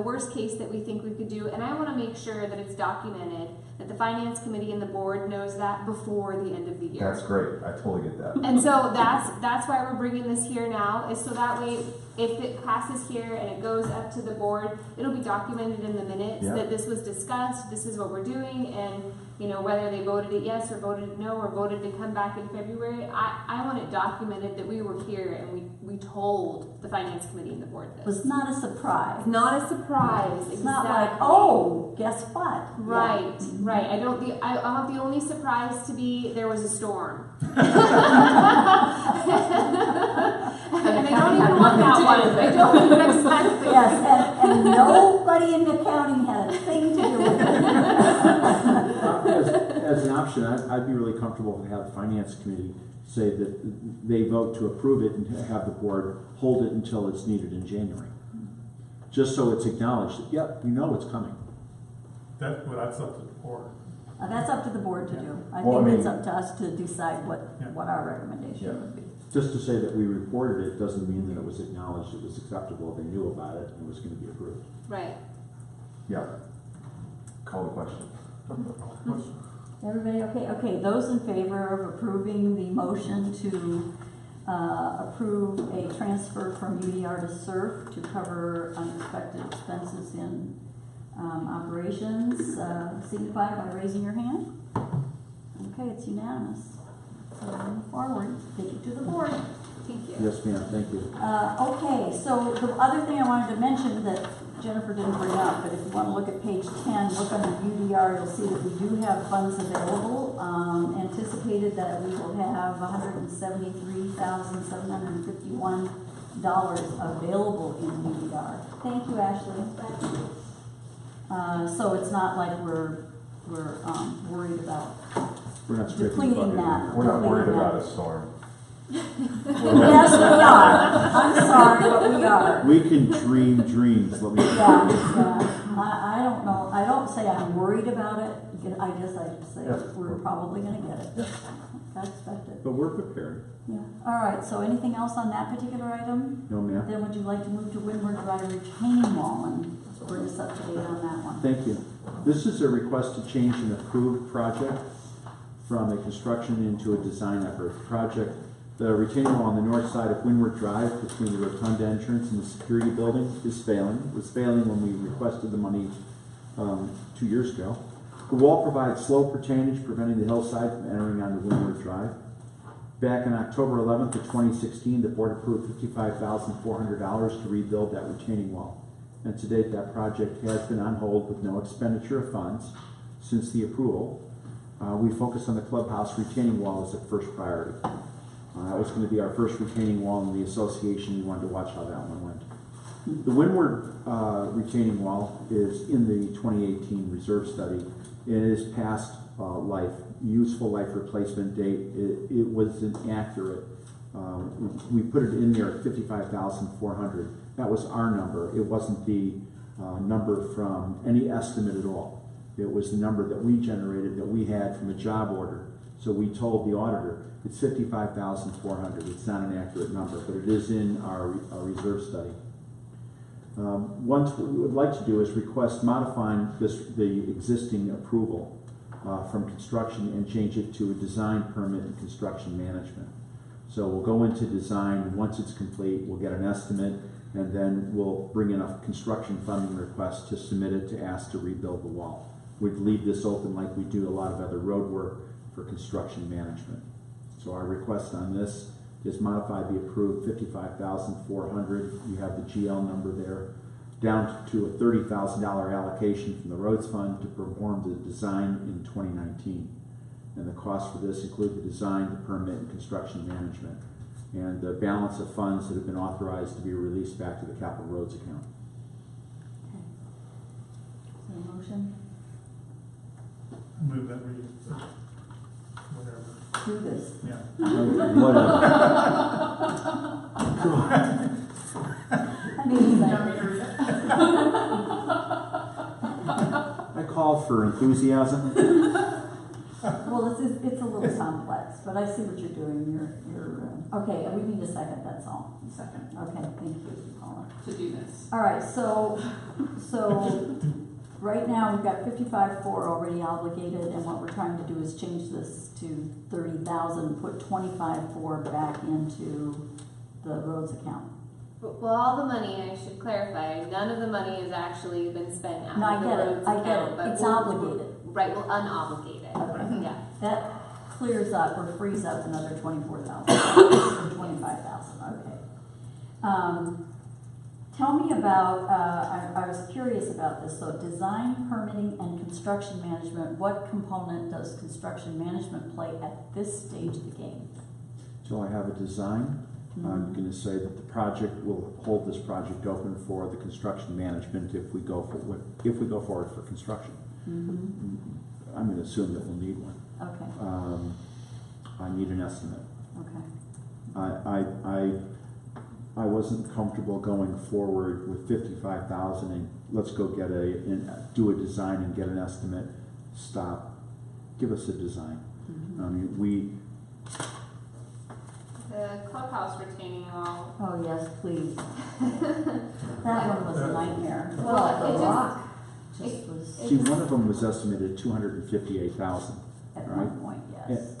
worst case that we think we could do, and I want to make sure that it's documented, that the finance committee and the board knows that before the end of the year. That's great. I totally get that. And so that's why we're bringing this here now, is so that way, if it passes here and it goes up to the board, it'll be documented in the minutes Yeah. that this was discussed, this is what we're doing, and whether they voted it yes or voted it no or voted to come back in February, I want it documented that we were here and we told the finance committee and the board It was this. not a surprise. It's not a surprise. It's not like, exactly. oh, guess what? Right, Yeah. right. I want the only surprise to be there was a storm. And I don't even want that one. I don't even expect it. Yes, and nobody in the county had a thing to do with it. As an option, I'd be really comfortable to have the finance committee say that they vote to approve it and have the board hold it until it's needed in January. Just so it's acknowledged that, yep, we know it's coming. That's up to the board. That's up to the board to Yeah. do. I Well, I think it's mean- up to us to decide Yeah. what our recommendation Yeah. would be. Just to say that we reported it doesn't mean that it was acknowledged, it was acceptable, they knew about it, and it was gonna be approved. Right. Yeah. Call the question. Everybody okay? Okay, those in favor of approving the motion to approve a transfer from UDR to SURF to cover unexpected expenses in operations. Signify by raising your hand. Okay, it's unanimous. So move forward, take it to the board. Thank you. Yes, ma'am, thank you. Okay, so the other thing I wanted to mention that Jennifer didn't bring up, but if you want to look at page 10, look under UDR, you'll see that we do have funds available. Anticipated that we will have $173,751 available in UDR. Thank you, Ashley. So it's not like we're worried about We're not scraping the depleting bucket. that. We're not worried depleting about that. a storm. Yes, we are. I'm sorry, but we are. We can dream dreams, let me. Yeah, I don't know, I don't say I'm worried about it, I guess I say Yeah. we're probably gonna get it. I expect it. But we're prepared. Yeah, all right, so anything else on that particular item? No, ma'am. Then would you like to move to Windward Drive retaining wall and bring us up to date on that one? Thank you. This is a request to change an approved project from a construction into a design effort. The retaining wall on the north side of Windward Drive between the rotunda entrance and the security building is failing. It was failing when we requested the money 2 years ago. The wall provides slope retainage, preventing the hillside from entering onto Windward Drive. Back on October 11th of 2016, the board approved $55,400 to rebuild that retaining wall. And to date, that project has been on hold with no expenditure of funds since the approval. We focused on the clubhouse retaining wall as the first priority. That was going to be our first retaining wall in the association. We wanted to watch how that one went. The Windward retaining wall is in the 2018 reserve study. It is past useful life replacement date. It was inaccurate. We put it in there at $55,400. That was our number. It wasn't the number from any estimate at all. It was the number that we generated that we had from a job order. So we told the auditor, it's $55,400. It's not an accurate number, but it is in our reserve study. What we would like to do is request modifying the existing approval from construction and change it to a design permit and construction management. So we'll go into design, and once it's complete, we'll get an estimate, and then we'll bring in a construction funding request to submit it to ask to rebuild the wall. We'd leave this open like we do a lot of other road work for construction management. So our request on this is modify the approved $55,400. You have the GL number there, down to a $30,000 allocation from the roads fund to perform the design in 2019. And the costs for this include the design, the permit, and construction management, and the balance of funds that have been authorized to be released back to the capital roads account. Okay. Is there a motion? Move that we, whatever, Do this. yeah. Whatever. I need a second. I call for enthusiasm. Well, it's a little complex, but I see what you're doing. Okay, we need a second, that's all. Second, Okay, thank you, Paula. to do this. All right, so right now we've got 55.4 already obligated, and what we're trying to do is change this to 30,000, put 25.4 back into the roads account. Well, all the money, I should clarify, none of the money has actually been spent out No, I of the get it, roads I get account, it, but it's we'll- obligated. Right, we'll unobligate it. Okay. Yeah. That clears up or frees up another 24,000, 25,000, okay. Tell me about, I was curious about this, so design, permitting, and construction management, what component does construction management play at this stage of the game? Until I have a design, I'm going to say that the project will hold this project open for the construction management if we go forward for construction. I'm going to assume that we'll need one. Okay, I need an estimate. okay, I wasn't comfortable going forward with 55,000 and let's go get do a design and get an estimate. Stop. Give us a design. I mean, The clubhouse retaining wall. oh yes, please. That one was a nightmare. Well, The it just- rock just was, see, one of them was estimated at 258,000. at right. one point, yes.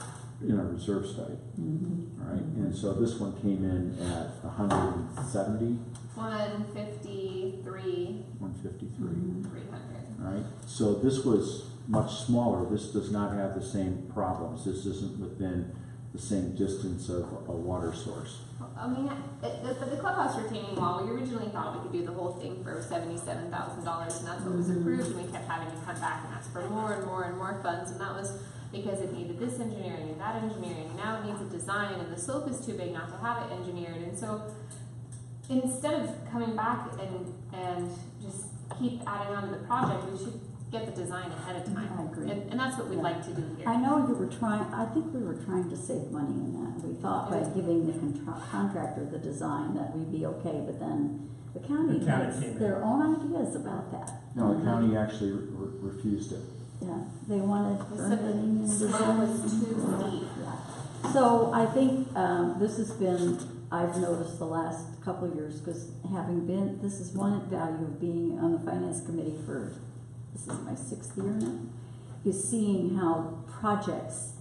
in our reserve study, Mhm. all right? And so this one came in at 170, 153, 153. Mhm. 300. All right, so this was much smaller. This does not have the same problems. This isn't within the same distance of a water source. I mean, but the clubhouse retaining wall, we originally thought we could do the whole thing for $77,000, and that's what was approved, and we kept having to come back and ask for more and more and more funds, and that was because it needed this engineering and that engineering, and now it needs a design, and the slope is too big not to have it engineered, and so instead of coming back and just keep adding on to the project, we should get the design ahead of time. I agree. And that's what we'd Yeah. like to do here. I know you were trying, I think we were trying to save money in that. We thought by giving the contractor the design that we'd be okay, but then the county The county has came in. their own ideas about that. No, the county actually refused it. Yeah, they wanted They said permitting and the slope design. was too steep. Yeah. So I think, this has been, I've noticed the last couple of years, because having been, this is one value of being on the finance committee for, this is my 6th year now, is seeing how projects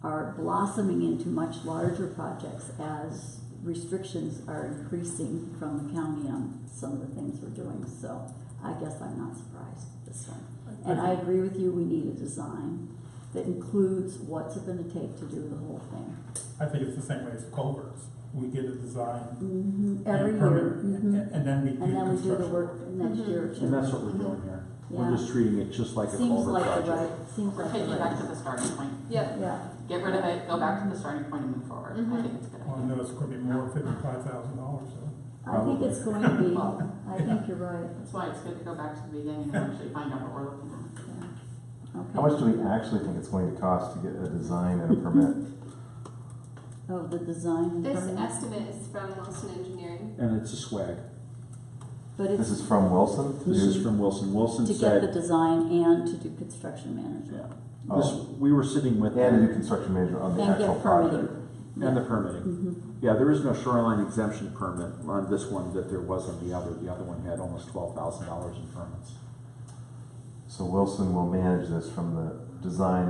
are blossoming into much larger projects as restrictions are increasing from the county on some of the things we're doing. So I guess I'm not surprised this one. And I agree with you, we need a design that includes what's it gonna take to do the whole thing. I think it's the same way as culverts. We get a design. Every and year. permit, Mhm. And then we do And then we do the construction. work next year too. And that's what we're doing here. We're Yeah. just treating it just like a Seems culvert like the project. right, seems We're like the taking it back to right. the starting point. Yep. Yeah, Get rid of it, go back to the starting point and move forward. I Mhm. think it's a good Well, I idea. know it's gonna be more than $55,000, so. I think it's going to be, Well, I think you're right, That's why it's good to go back to the beginning and actually find out what we're looking at. yeah. Okay. How much do we actually think it's going to cost to get a design and a permit? Oh, the design and This permit? estimate is from Wilson Engineering. And it's a swag. But This it's is from Wilson? to This do- is from Wilson. Wilson to get the said, design and to do construction management. yeah. This, we were sitting with And to do them construction management on the And actual get permitting. project. and the permitting. Mhm. Yeah, there is no shoreline exemption permit on this one that there was on the other. The other one had almost $12,000 in permits. So Wilson will manage this from the design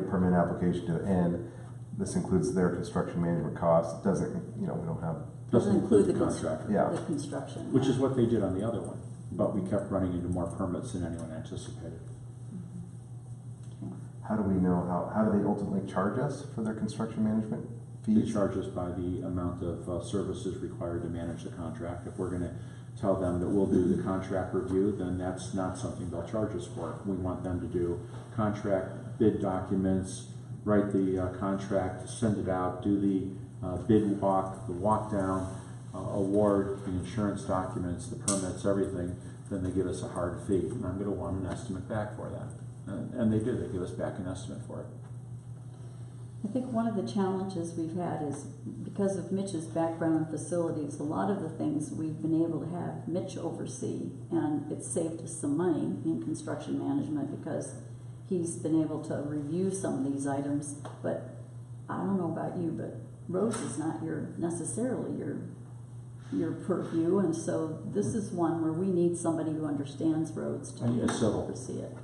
permit application to end. This includes their construction management costs. It doesn't, we don't have, Doesn't include the contractor. Yeah. The construction. Which is what they did on the other one. But we kept running into more permits than anyone anticipated. how do we know how do they ultimately charge us for their construction management They fees? charge us by the amount of services required to manage the contract. If we're gonna tell them that we'll do the contract review, then that's not something they'll charge us for. We want them to do contract bid documents, write the contract, send it out, do the bid walk, the walk down, award the insurance documents, the permits, everything. Then they give us a hard fee, and I'm gonna want an estimate back for that. And they do, they give us back an estimate for it. I think one of the challenges we've had is because of Mitch's background in facilities, a lot of the things we've been able to have Mitch oversee, and it's saved us some money in construction management because he's been able to review some of these items, but I don't know about you, but roads is not necessarily your purview, and so this is one where we need somebody who understands roads to I need a civil. oversee it.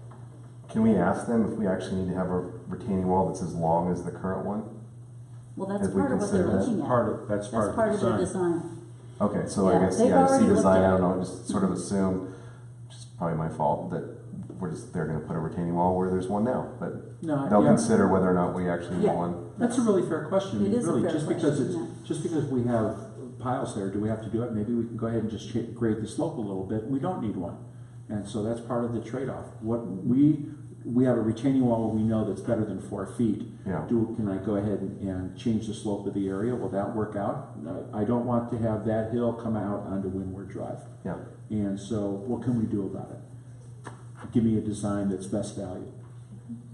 Can we ask them if we actually need to have a retaining wall that's as long as the current one? Well, that's Have we part of what they're considered that? looking at. That's That's part of the their design. design. Okay, so Yeah, I guess, they've yeah, I see already looked design, at I it. don't know, just sort of assume, which is probably my fault, that they're gonna put a retaining wall where there's one now, but No, they'll yeah. consider whether or not we actually need Yeah. one. That's a really fair question. It is a Really, fair just because question, it's, yeah. just because we have piles there, do we have to do it? Maybe we can go ahead and just grade the slope a little bit. We don't need one. And so that's part of the trade-off. We have a retaining wall we know that's better than 4 feet. Yeah. Can I go ahead and change the slope of the area? Will that work out? I don't want to have that hill come out onto Windward Drive. Yeah. And so what can we do about it? Give me a design that's best value.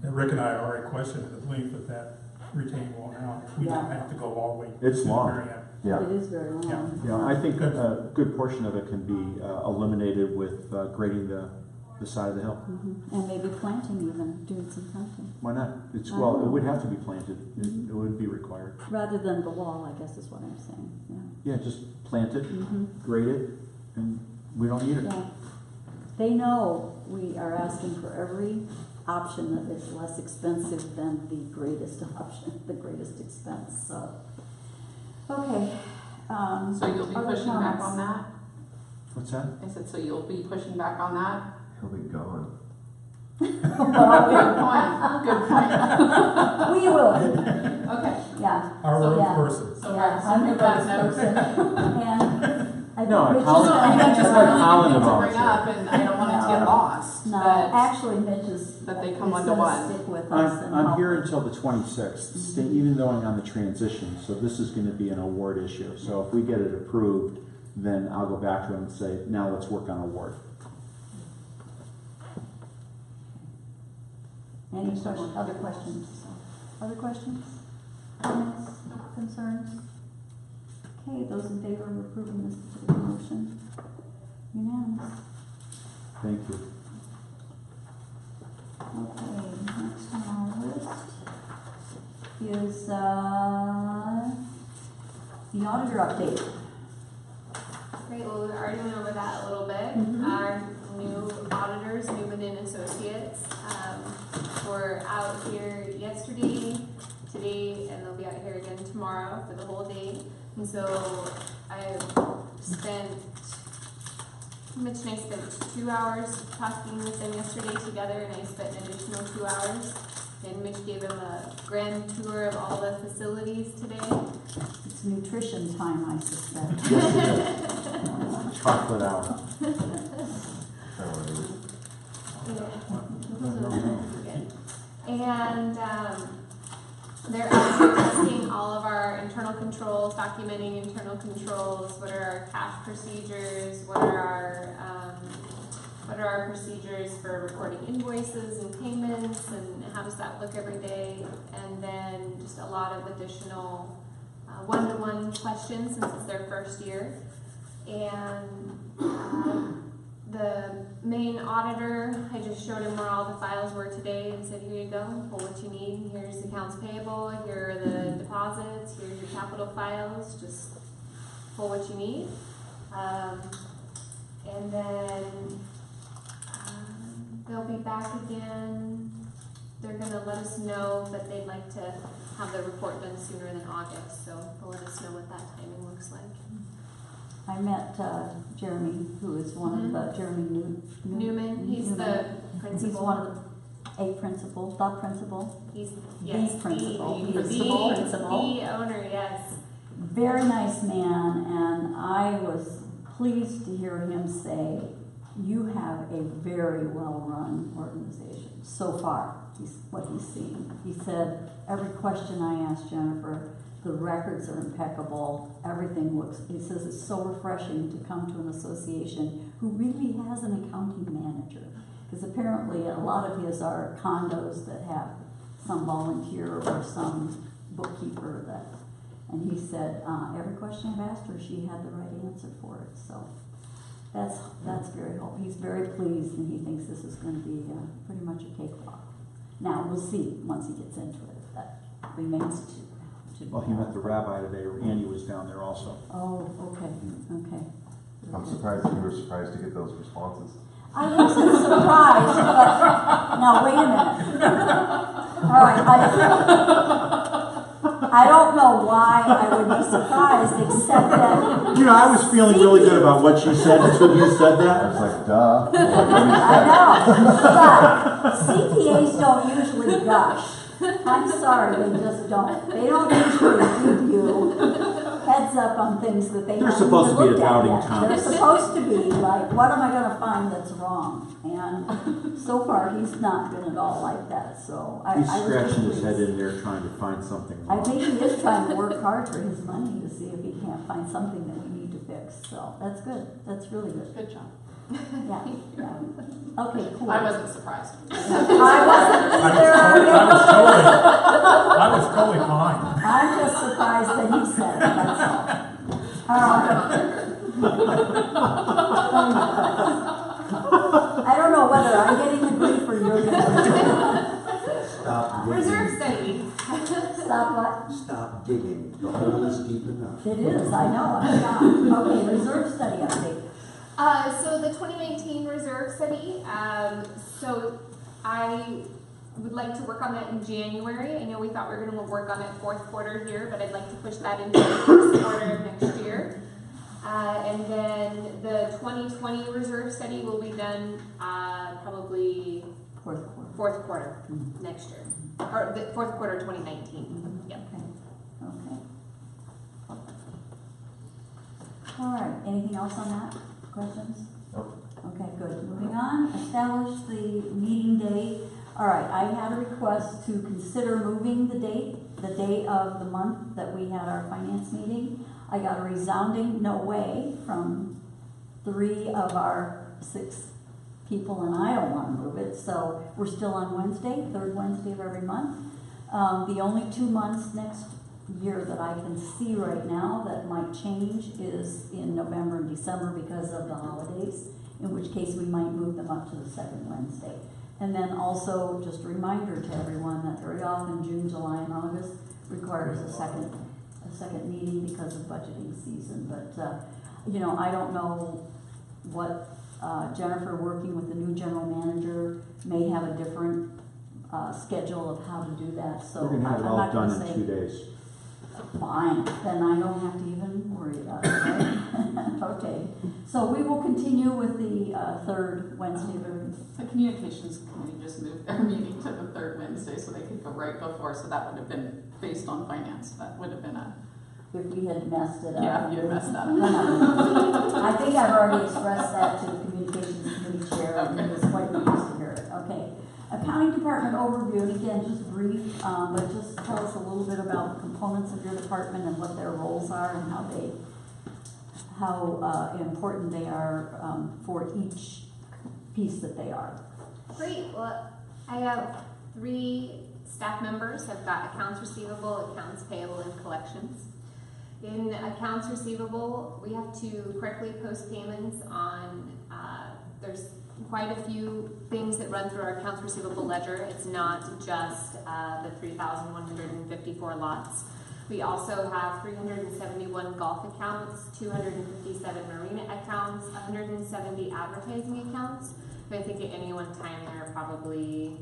And Rick and I already questioned the length of that retaining wall now. We don't Yeah. have to go all the way. It's to the long. very end. Yeah, It is very long. Yeah. You know, I think a good portion of it can be eliminated with grading the side of the hill. Mhm. And maybe planting even, doing some planting, Why not? It's, I well, it know. would have to be planted. It would be required. rather than the wall, I guess is what I'm saying, yeah. Yeah, just plant it, Mhm. grade it, and we don't need it. Yeah. They know we are asking for every option that is less expensive than the greatest option, the greatest expense, so. Okay. So you'll be other pushing back comments? on that? What's that? I said, so you'll be pushing back on that? He'll be gone. Good point, good point. We will, Okay, yeah, Our So, road yeah. person. so yeah, we're I'm the sending that best note. person. And I think No, Mitch is Colin- No, I gonna mean, just It's like a Colin really good thing to about bring it. up, and I don't want it to get No. lost. No, that- actually Mitch is. that they come is one-to-one. gonna stick with us and I'm help here us. until the 26th, even though I'm on the transition, so this is gonna be an award issue. So if we get it approved, then I'll go back to him and say, now let's work on award. Any questions, other questions? Other questions? Comments? Concerns? Okay, those in favor of approving this particular motion? Unanimous. Thank you. Okay, next on our list is, the auditor update. Great, well, we already went over that a little bit. Mhm. Our new auditors, Newman and Associates, were out here yesterday, today, and they'll be out here again tomorrow for the whole day. And so I spent, Mitch and I spent 2 hours talking with them yesterday together, and I spent an additional 2 hours. And Mitch gave him a grand tour of all the facilities today. It's nutrition time, I suspect. Yes, it is. Chocolate hour. And they're out here testing all of our internal controls, documenting internal controls. What are our cash procedures? What are our procedures for recording invoices and payments? And how does that look every day? And then just a lot of additional one-to-one questions since it's their first year. And the main auditor, I just showed him where all the files were today and said, here you go, pull what you need. Here's the accounts payable, here are the deposits, here's your capital files, just pull what you need. And then they'll be back again. They're gonna let us know that they'd like to have the report done sooner than August, so they'll let us know what that timing looks like. I met Jeremy, who is one of the, Jeremy Newman, he's the principal. He's one of the principal, the principal. He's, The yes, principal. He is the principal. The owner, yes. Very nice man, and I was pleased to hear him say, you have a very well-run organization so far. What he's seen. He said, every question I asked Jennifer, the records are impeccable, everything looks, he says it's so refreshing to come to an association who really has an accounting manager. Because apparently a lot of his are condos that have some volunteer or some bookkeeper that, and he said, every question I've asked her, she had the right answer for it. So that's very helpful. He's very pleased and he thinks this is going to be pretty much a cakewalk. Now, we'll see once he gets into it if that remains to be. Well, he met the rabbi today. Andy was down there also. Oh, okay. I'm surprised that you were surprised to get those responses. I wasn't surprised, but now wait a minute. All right, I don't know why I would be surprised, except that You know, I was feeling really good about what she said until you said I that. was like, duh. I know, but CPAs don't usually gush. I'm sorry, they just don't. They don't usually give you heads up on things that they They're haven't supposed even to be a looked at doubting yet. Thomas. They're supposed to be like, what am I gonna find that's wrong? And so far, he's not been at all like that, so I was He's just scratching his pleased. head in there trying to find something I wrong. think he is trying to work hard for his money to see if he can't find something that we need to fix, so that's good, that's really good, Good job. yeah. Okay, cool. I wasn't surprised. I wasn't either. I was totally fine. I'm just surprised that he said it, that's all. I don't know whether I'm getting the grief or you're getting the Stop digging. Reserve study. grief. Stop what? Stop digging. The hole is deep enough. It is, I know, I'm not. Okay, reserve study update. So the 2019 reserve study, so I would like to work on that in January. I know we thought we were gonna work on it fourth quarter here, but I'd like to push that into the first quarter of next year. And then the 2020 reserve study will be done, probably Fourth quarter. fourth quarter next year, or the fourth quarter 2019. Yep. Okay. All right, anything else on that? Questions? Nope. Okay, good. Moving on, establish the meeting date. All right, I had a request to consider moving the day of the month that we had our finance meeting. I got a resounding no way from 3 of our 6 people, and I don't want to move it, so we're still on Wednesday, third Wednesday of every month. The only 2 months next year that I can see right now that might change is in November and December because of the holidays, in which case we might move them up to the second Wednesday. And then also, just a reminder to everyone that very often June, July, and August requires a second meeting because of budgeting season. But, you know, I don't know what Jennifer, working with the new general manager, may have a different schedule of how to do that. So We're gonna have it I'm all not gonna done in say, 2 days. fine, then I don't have to even worry about it, right? Okay, so we will continue with the third Wednesday of every. The communications committee just moved their meeting to the third Wednesday so they could go right before, so that would have been based on finance. That would have been If we had messed it up. yeah, you had messed that up. I think I've already expressed that to the communications committee chair, and he was quite pleased to hear it. Okay. Accounting department overview, and again, just brief, but just tell us a little bit about the components of your department and what their roles are and how important they are for each piece that they are. Great. Well, I have 3 staff members. I've got accounts receivable, accounts payable, and collections. In accounts receivable, we have to correctly post payments on, there's quite a few things that run through our accounts receivable ledger. It's not just the 3,154 lots. We also have 371 golf accounts, 257 marina accounts, 170 advertising accounts. But I think at any one time there are probably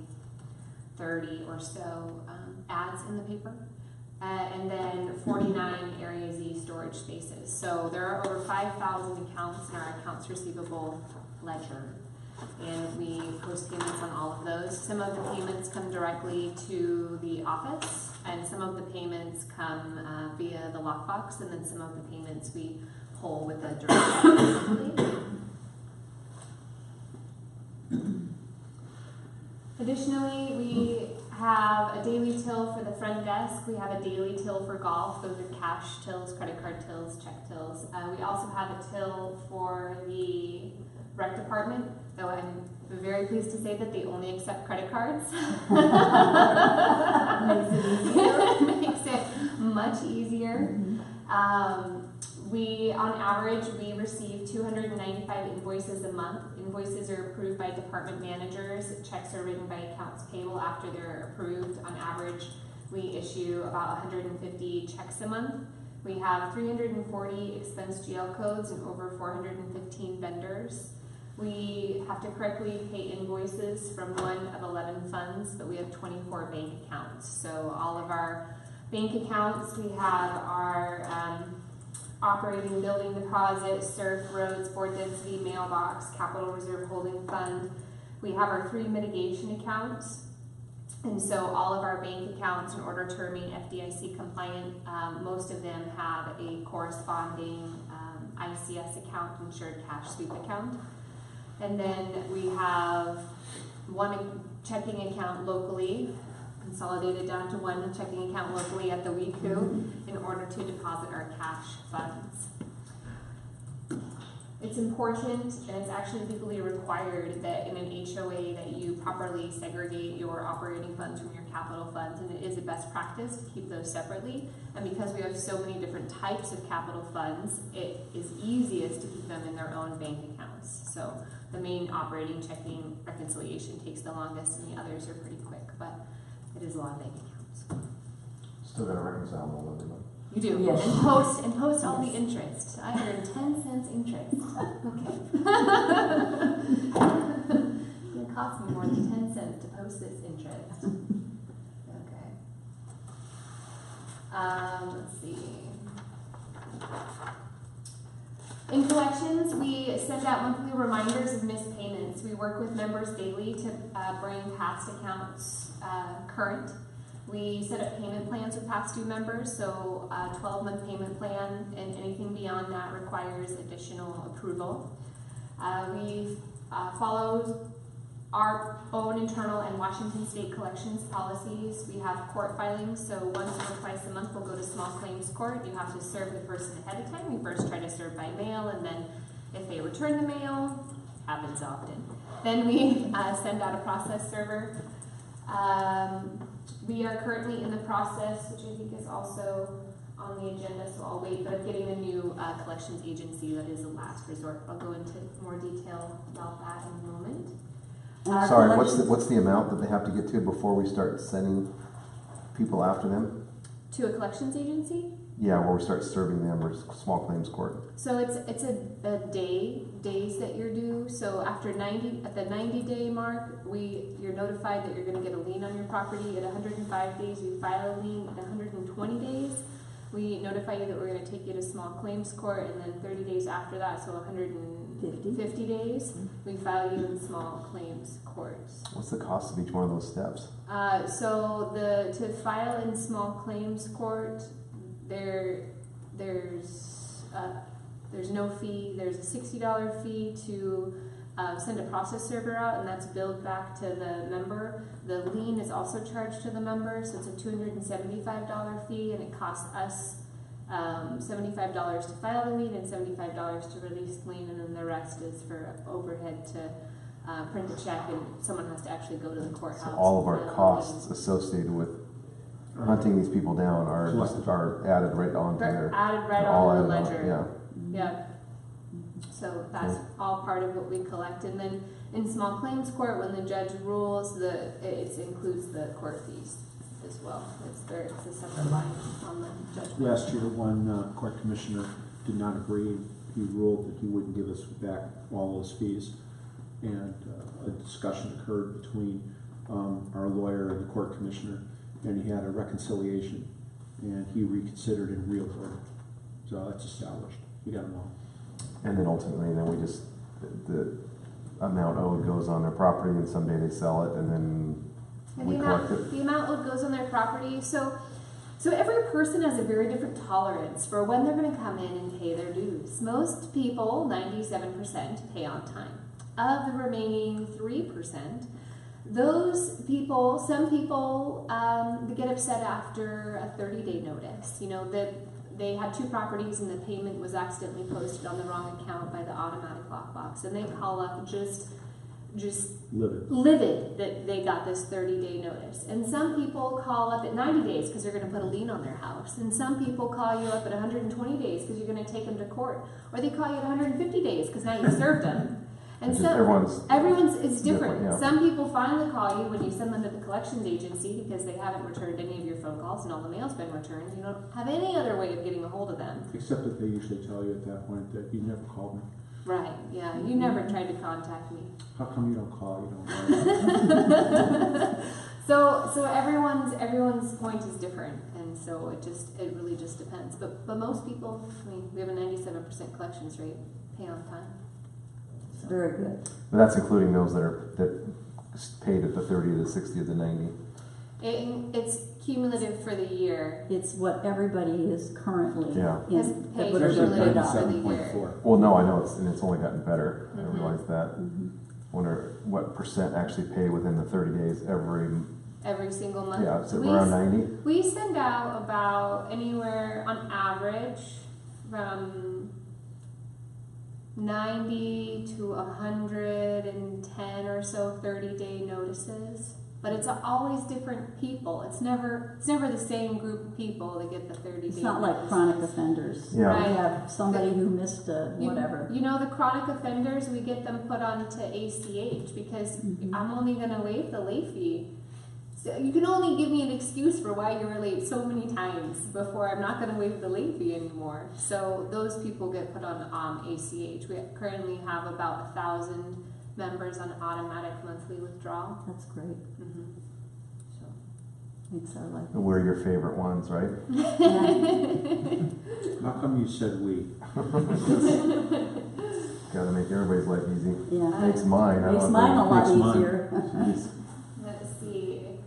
30 or so ads in the paper. And then 49 Area Z storage spaces. So there are over 5,000 accounts in our accounts receivable ledger. And we post payments on all of those. Some of the payments come directly to the office, and some of the payments come via the lockbox, and then some of the payments we pull with a direct deposit. Additionally, we have a daily till for the front desk. We have a daily till for golf. Those are cash tills, credit card tills, check tills. We also have a till for the rec department, though I'm very pleased to say that they only accept credit cards. Makes it easier. Makes it much easier. We, on average, we receive 295 invoices a month. Invoices are approved by department managers. Checks are written by accounts payable after they're approved. On average, we issue about 150 checks a month. We have 340 expense GL codes and over 415 vendors. We have to correctly pay invoices from one of 11 funds, but we have 24 bank accounts. So all of our bank accounts, we have our operating building deposit, SURF, roads, board density, mailbox, capital reserve holding fund. We have our 3 mitigation accounts. And so all of our bank accounts, in order to remain FDIC compliant, most of them have a corresponding ICS account, insured cash sweep account. And then we have 1 checking account locally, consolidated down to 1 checking account locally at the WECU in order to deposit our cash funds. It's important, and it's actually legally required, that in an HOA that you properly segregate your operating funds from your capital funds, and it is a best practice to keep those separately. And because we have so many different types of capital funds, it is easiest to keep them in their own bank accounts. So the main operating checking reconciliation takes the longest, and the others are pretty quick, but it is a lot of bank accounts. Still gotta reconcile them every month. You do, Yes. and post all the interest. I earn 10 cents interest. Okay. It cost me more than 10 cents to post Neurosis interest. Okay. Let's see. In collections, we send out monthly reminders of missed payments. We work with members daily to bring past accounts current. We set up payment plans with past due members, so a 12-month payment plan, and anything beyond that requires additional approval. We follow our own internal and Washington State collections policies. We have court filings, so once or twice a month we'll go to small claims court. You have to serve the person ahead of time. We first try to serve by mail, and then if they return the mail, happens often, then we send out a process server. We are currently in the process, which I think is also on the agenda, so I'll wait, but I'm getting a new collections agency that is a last resort. I'll go into more detail about that in a moment. Sorry, what's the amount that they have to get to before we start sending people after them? To a collections agency? Yeah, where we start serving them or small claims court. So it's a days that you're due. So after at the 90-day mark, you're notified that you're going to get a lien on your property. At 105 days, we file a lien. At 120 days, we notify you that we're going to take you to small claims court, and then 30 days after that, so 150 days, we file you in small claims courts. What's the cost of each one of those steps? So to file in small claims court, there's no fee. There's a $60 fee to send a process server out, and that's billed back to the member. The lien is also charged to the member, so it's a $275 fee, and it costs us $75 to file the lien and $75 to release the lien, and then the rest is for overhead to print the check, and someone has to actually go to the courthouse. So all of and our file the costs lien. associated with hunting these people down are added right onto They're their. added right they're all on the added on, ledger. Yeah. Yeah. So that's all part of what we collect, and then in small claims court, when the judge rules, it includes the court fees as well. It's a separate line on the judgment. Last year, one court commissioner did not agree. He ruled that he wouldn't give us back all those fees. And a discussion occurred between our lawyer and the court commissioner, and he had a reconciliation, and he reconsidered in real court. So that's established. We got them all. And then ultimately, we just, the amount owed goes on their property, and someday they sell it, and then And we the collect amount, it. the amount owed goes on their property. So every person has a very different tolerance for when they're going to come in and pay their dues. Most people, 97%, pay on time. Of the remaining 3%, those people, some people, they get upset after a 30-day notice. You know, that they had two properties and the payment was accidentally posted on the wrong account by the automatic lockbox, and they call up just livid that they got this 30-day notice. And some people call up at 90 days because they're going to put a lien on their house. And some people call you up at 120 days because you're going to take them to court. Or they call you at 150 days because now you served them. And It's so just everyone's is different. yeah. Some people finally call you when you send them to the collections agency because they haven't returned any of your phone calls and all the mail's been returned. You don't have any other way of getgetting a hold of them. Except that they usually tell you at that point that you never called me. Right, yeah. You never tried to contact me. How come you don't call? You don't write? So everyone's point is different, and so it really just depends. But most people, I mean, we have a 97% collections rate, pay on time. It's very good. But that's including those that paid at the 30, the 60, the 90. It's cumulative for the year. It's what everybody is currently Yeah. Has in. paid That would have been cumulative paid off. for the year. 97.4. Well, no, I know it's only gotten better. Mhm. I realize that. Mhm. Wonder what percent actually pay within the 30 days Every single month. yeah, is it We around 90? We send out about anywhere on average from 90 to 110 or so 30-day notices. But it's always different people. It's never the same group of people that get the 30-day It's not like chronic offenders. Yeah. Right. We have somebody who missed whatever. You know, the chronic offenders, we get them put onto ACH because Mhm. I'm only going to waive the late fee. So you can only give me an excuse for why you were late so many times before I'm not going to waive the late fee anymore. So those people get put on ACH. We currently have about 1,000 members on automatic monthly withdrawal. That's great, Mhm. so, makes our life. We're your favorite ones, right? Yeah, How come you said we? Gotta make everybody's life easy. yeah. Makes mine. I Makes don't mine a think- lot makes mine. easier. Jeez. Let's see.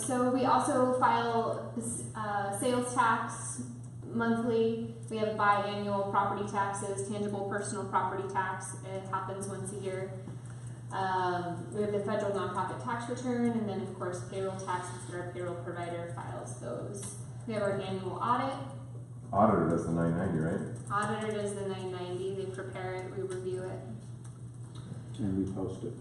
So we also file sales tax monthly. We have biannual property taxes, tangible personal property tax. It happens once a year. We have the federal nonprofit tax return, and then of course payroll taxes that our payroll provider files those. We have our annual audit. Auditor does the 990, right? Auditor does the 990. They prepare it, we review it. And we post it.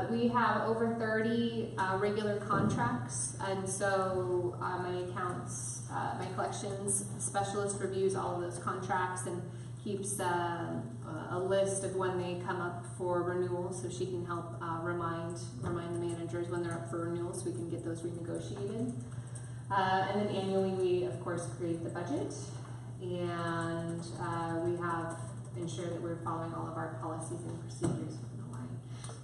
We have over 30 regular contracts, and so my collections specialist reviews all of those contracts and keeps a list of when they come up for renewal, so she can help remind the managers when they're up for renewal, so we can get those renegotiated. And then annually, we of course create the budget, and we have ensure that we're following all of our policies and procedures.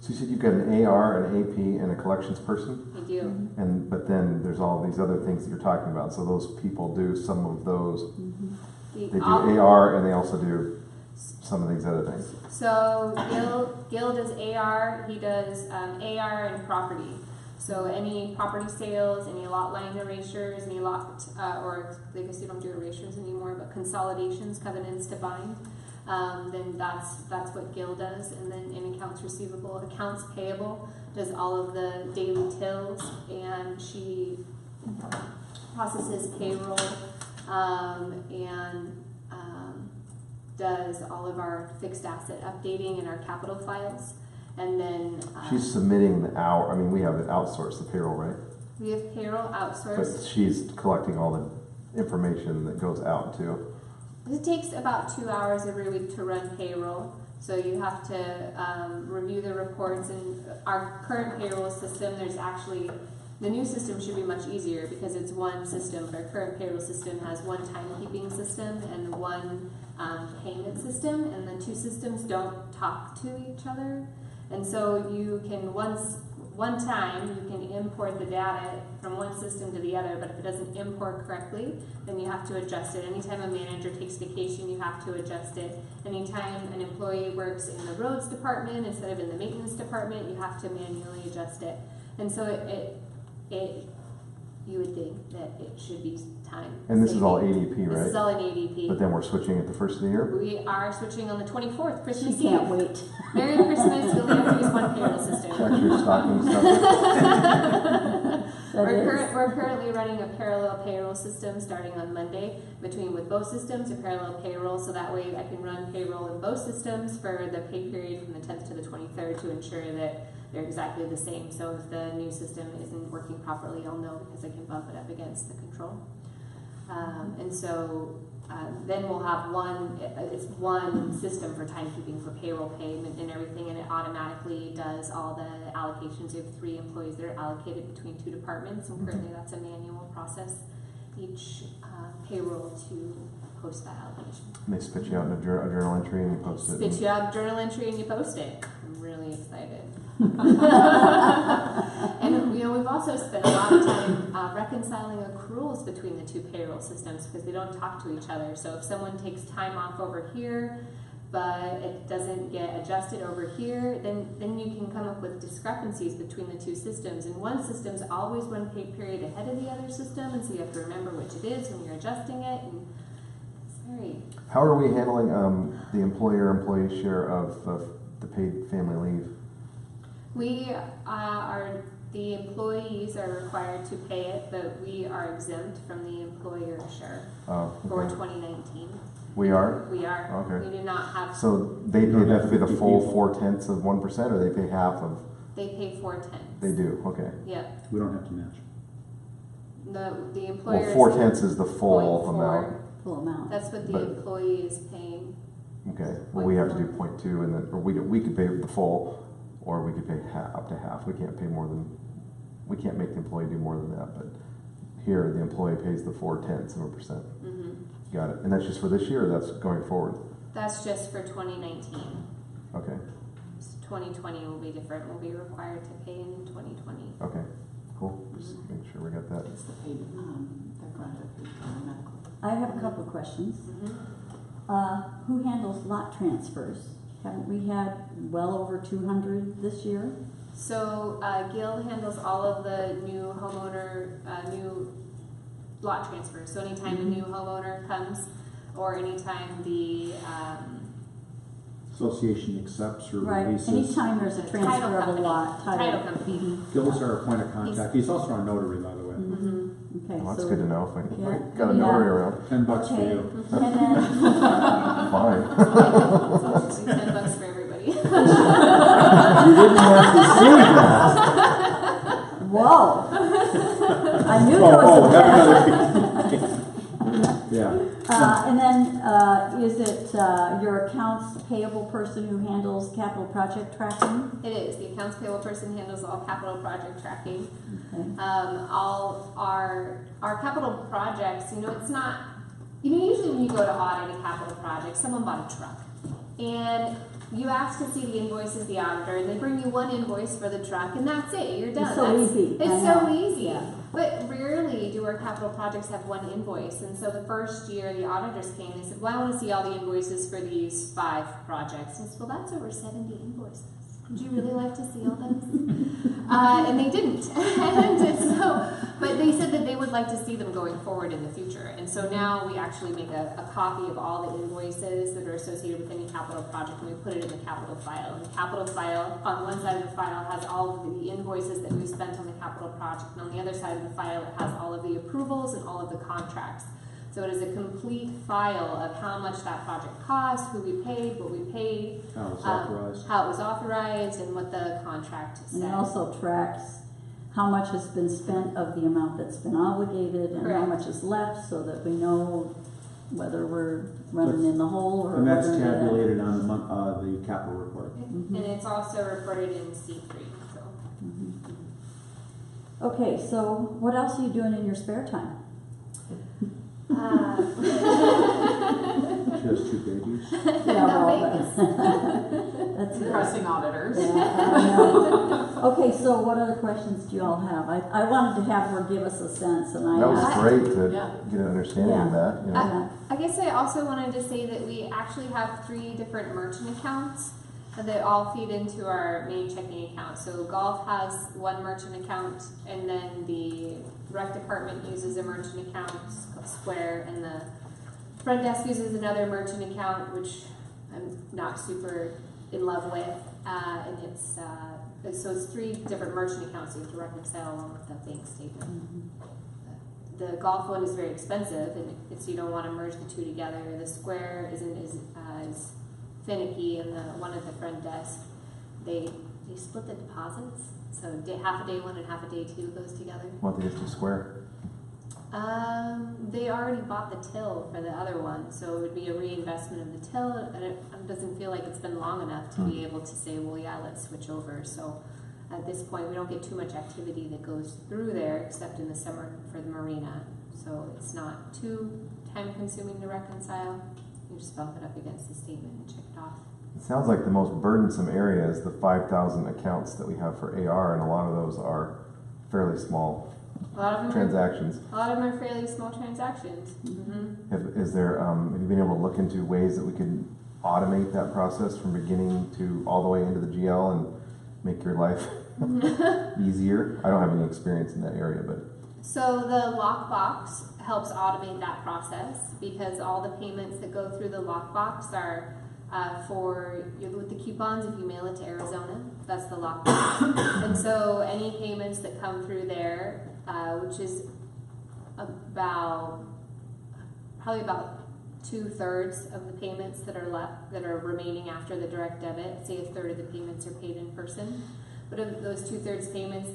So you said you've got an AR, an AP, and a collections person, I do. and but then there's all these other things that you're talking about. So those people do some of those. They do AR, and they also do some of these other things. So Gil does AR. He does AR and property. So any property sales, any lot line erasures, any lot or I guess you don't do erasures anymore, but consolidations, covenants to bind. Then that's what Gil does, and then in accounts receivable, accounts payable does all of the daily tills, and she processes payroll and does all of our fixed asset updating in our capital files, and then She's submitting the hour. I mean, we have it outsourced, the payroll, right? we have payroll outsourced. But she's collecting all the information that goes out too. It takes about 2 hours every week to run payroll. So you have to review the reports, and our current payroll system, the new system should be much easier because it's one system, but our current payroll system has one timekeeping system and one payment system, and the two systems don't talk to each other. And so you can one time you can import the data from one system to the other, but if it doesn't import correctly, then you have to adjust it. Anytime a manager takes vacation, you have to adjust it. Anytime an employee works in the roads department instead of in the maintenance department, you have to manually adjust it. And so you would think that it should be time. And this is all saving. ADP, right? This is all in ADP. But then we're switching at the first of the year. We are switching on the 24th, Christmas She can't Eve. wait. Merry Christmas, you'll have to use one payroll system. Check your stocking stuff. We're currently running a parallel payroll system starting on Monday with both systems, a parallel payroll, so that way I can run payroll in both systems for the pay period from the 10th to the 23rd to ensure that they're exactly the same. So if the new system isn't working properly, I'll know because I can bump it up against the control. And so then we'll have one system for timekeeping for payroll payment and everything, and it automatically does all the allocations. We have 3 employees that are allocated between 2 departments, and currently that's a manual process each payroll to post that allocation. And they spit you out in a journal entry and you post it. Spit you out journal entry and you post it. I'm really excited. And we've also spent a lot of time reconciling accruals between the 2 payroll systems because they don't talk to each other. So if someone takes time off over here, but it doesn't get adjusted over here, then you can come up with discrepancies between the 2 systems. And one system's always one pay period ahead of the other system, and so you have to remember which it is when you're adjusting it. And it's very. How are we handling the employer-employee share of the paid family leave? The employees are required to pay it, but we are exempt from the employer share Oh, for okay. 2019. We are? We are. Okay. We do not have. So they have to pay the full 0.4 of 1%, or they pay half of? They pay 4/10. They do, okay. Yeah. We don't have to match. The employer. Well, 0.4 is the full 0.4. amount. Full amount. That's what the But- employee is paying. Okay, well, we have to do 0.2, and then, or we could pay the full, or we could pay up to half. We can't pay more than, we can't make the employee do more than that, but here, the employee pays the 0.4 of a percent. Mm-hmm. Got it. And that's just for this year, or that's going forward? That's just for 2019. Okay, 2020 will be different, we'll be required to pay in 2020. okay, cool. Just make sure we got that. It's the paid, the grant of paid medical. I have a couple of questions. Who handles lot transfers? Haven't we had well over 200 this year? So Gil handles all of the new homeowner, new lot transfers. So anytime a new homeowner comes, or anytime the Association accepts or Right, releases. anytime there's a Title transfer of a company. lot. Title company. Mhm. Gil's our point of contact. He's also our notary, by the way. Okay, Well, that's so. good to know if we Yeah. got a notary around. $10 for Okay, you. and then, Fine. So $10 for everybody. You didn't have to say that. whoa. I knew there was a Yeah. And then, is it your accounts payable person who handles capital project tracking? It is. The accounts payable person handles all capital project tracking. Okay. All our capital projects, it's not, usually when you go to audit a capital project, someone bought a truck. And you ask to see the invoices, the auditor, and they bring you one invoice for the truck, and that's it. You're done. It's so easy. I It's know. so easy. Yeah. But rarely do our capital projects have one invoice. And so the first year the auditors came, they said, well, I want to see all the invoices for these 5 projects. I said, well, that's over 70 invoices. Would you really like to see all those? And they didn't. But they said that they would like to see them going forward in the future. And so now we actually make a copy of all the invoices that are associated with any capital project, and we put it in the capital file. And the capital file, on one side of the file, has all of the invoices that we've spent on the capital project, and on the other side of the file, it has all of the approvals and all of the contracts. So it is a complete file of how much that project cost, who we paid, what we paid, How it's authorized. how it was authorized, and what the contract And it said. also tracks how much has been spent of the amount that's been obligated and how Correct. much is left, so that we know whether we're running in the hole or. And that's whether we're- tabulated on the capital report. And it's also reported in C3. So. Okay, so what else are you doing in your spare time? She has 2 babies. Yeah, well, that's good. Pressing auditors. Yeah, I know. Okay, so what other questions do you all have? I wanted to have her give us a sense, and I That was asked. great to Yeah. get an understanding of that, you know. Yeah. I guess I also wanted to say that we actually have 3 different merchant accounts that all feed into our main checking account. So golf has one merchant account, and then the rec department uses a merchant account, Square, and the front desk uses another merchant account, which I'm not super in love with. And so it's 3 different merchant accounts you have to reconcile along with the bank statement. The golf one is very expensive, and you don't want to merge the 2 together. The Square isn't as finicky, and the one at the front desk, they split the deposits. So half a day 1 and half a day 2 goes together. Why don't they just do Square? They already bought the till for the other one, so it would be a reinvestment of the till, and it doesn't feel like it's been long enough to be able to say, well, yeah, let's switch over. So at this point, we don't get too much activity that goes through there, except in the summer for the marina. So it's not too time-consuming to reconcile. You just bump it up against the statement and check it off. It sounds like the most burdensome area is the 5,000 accounts that we have for AR, and a lot of those are fairly small A lot of them transactions. are fairly small transactions. Mm-hmm. Have you been able to look into ways that we can automate that process from beginning to all the way into the GL and make your life easier? I don't have any experience in that area, but So the lockbox helps automate that process, because all the payments that go through the lockbox are with the coupons. If you mail it to Arizona, that's the lockbox. And so any payments that come through there, which is probably about 2/3 of the payments that are remaining after the direct debit. Say 1/3 of the payments are paid in person. But of those 2/3 payments,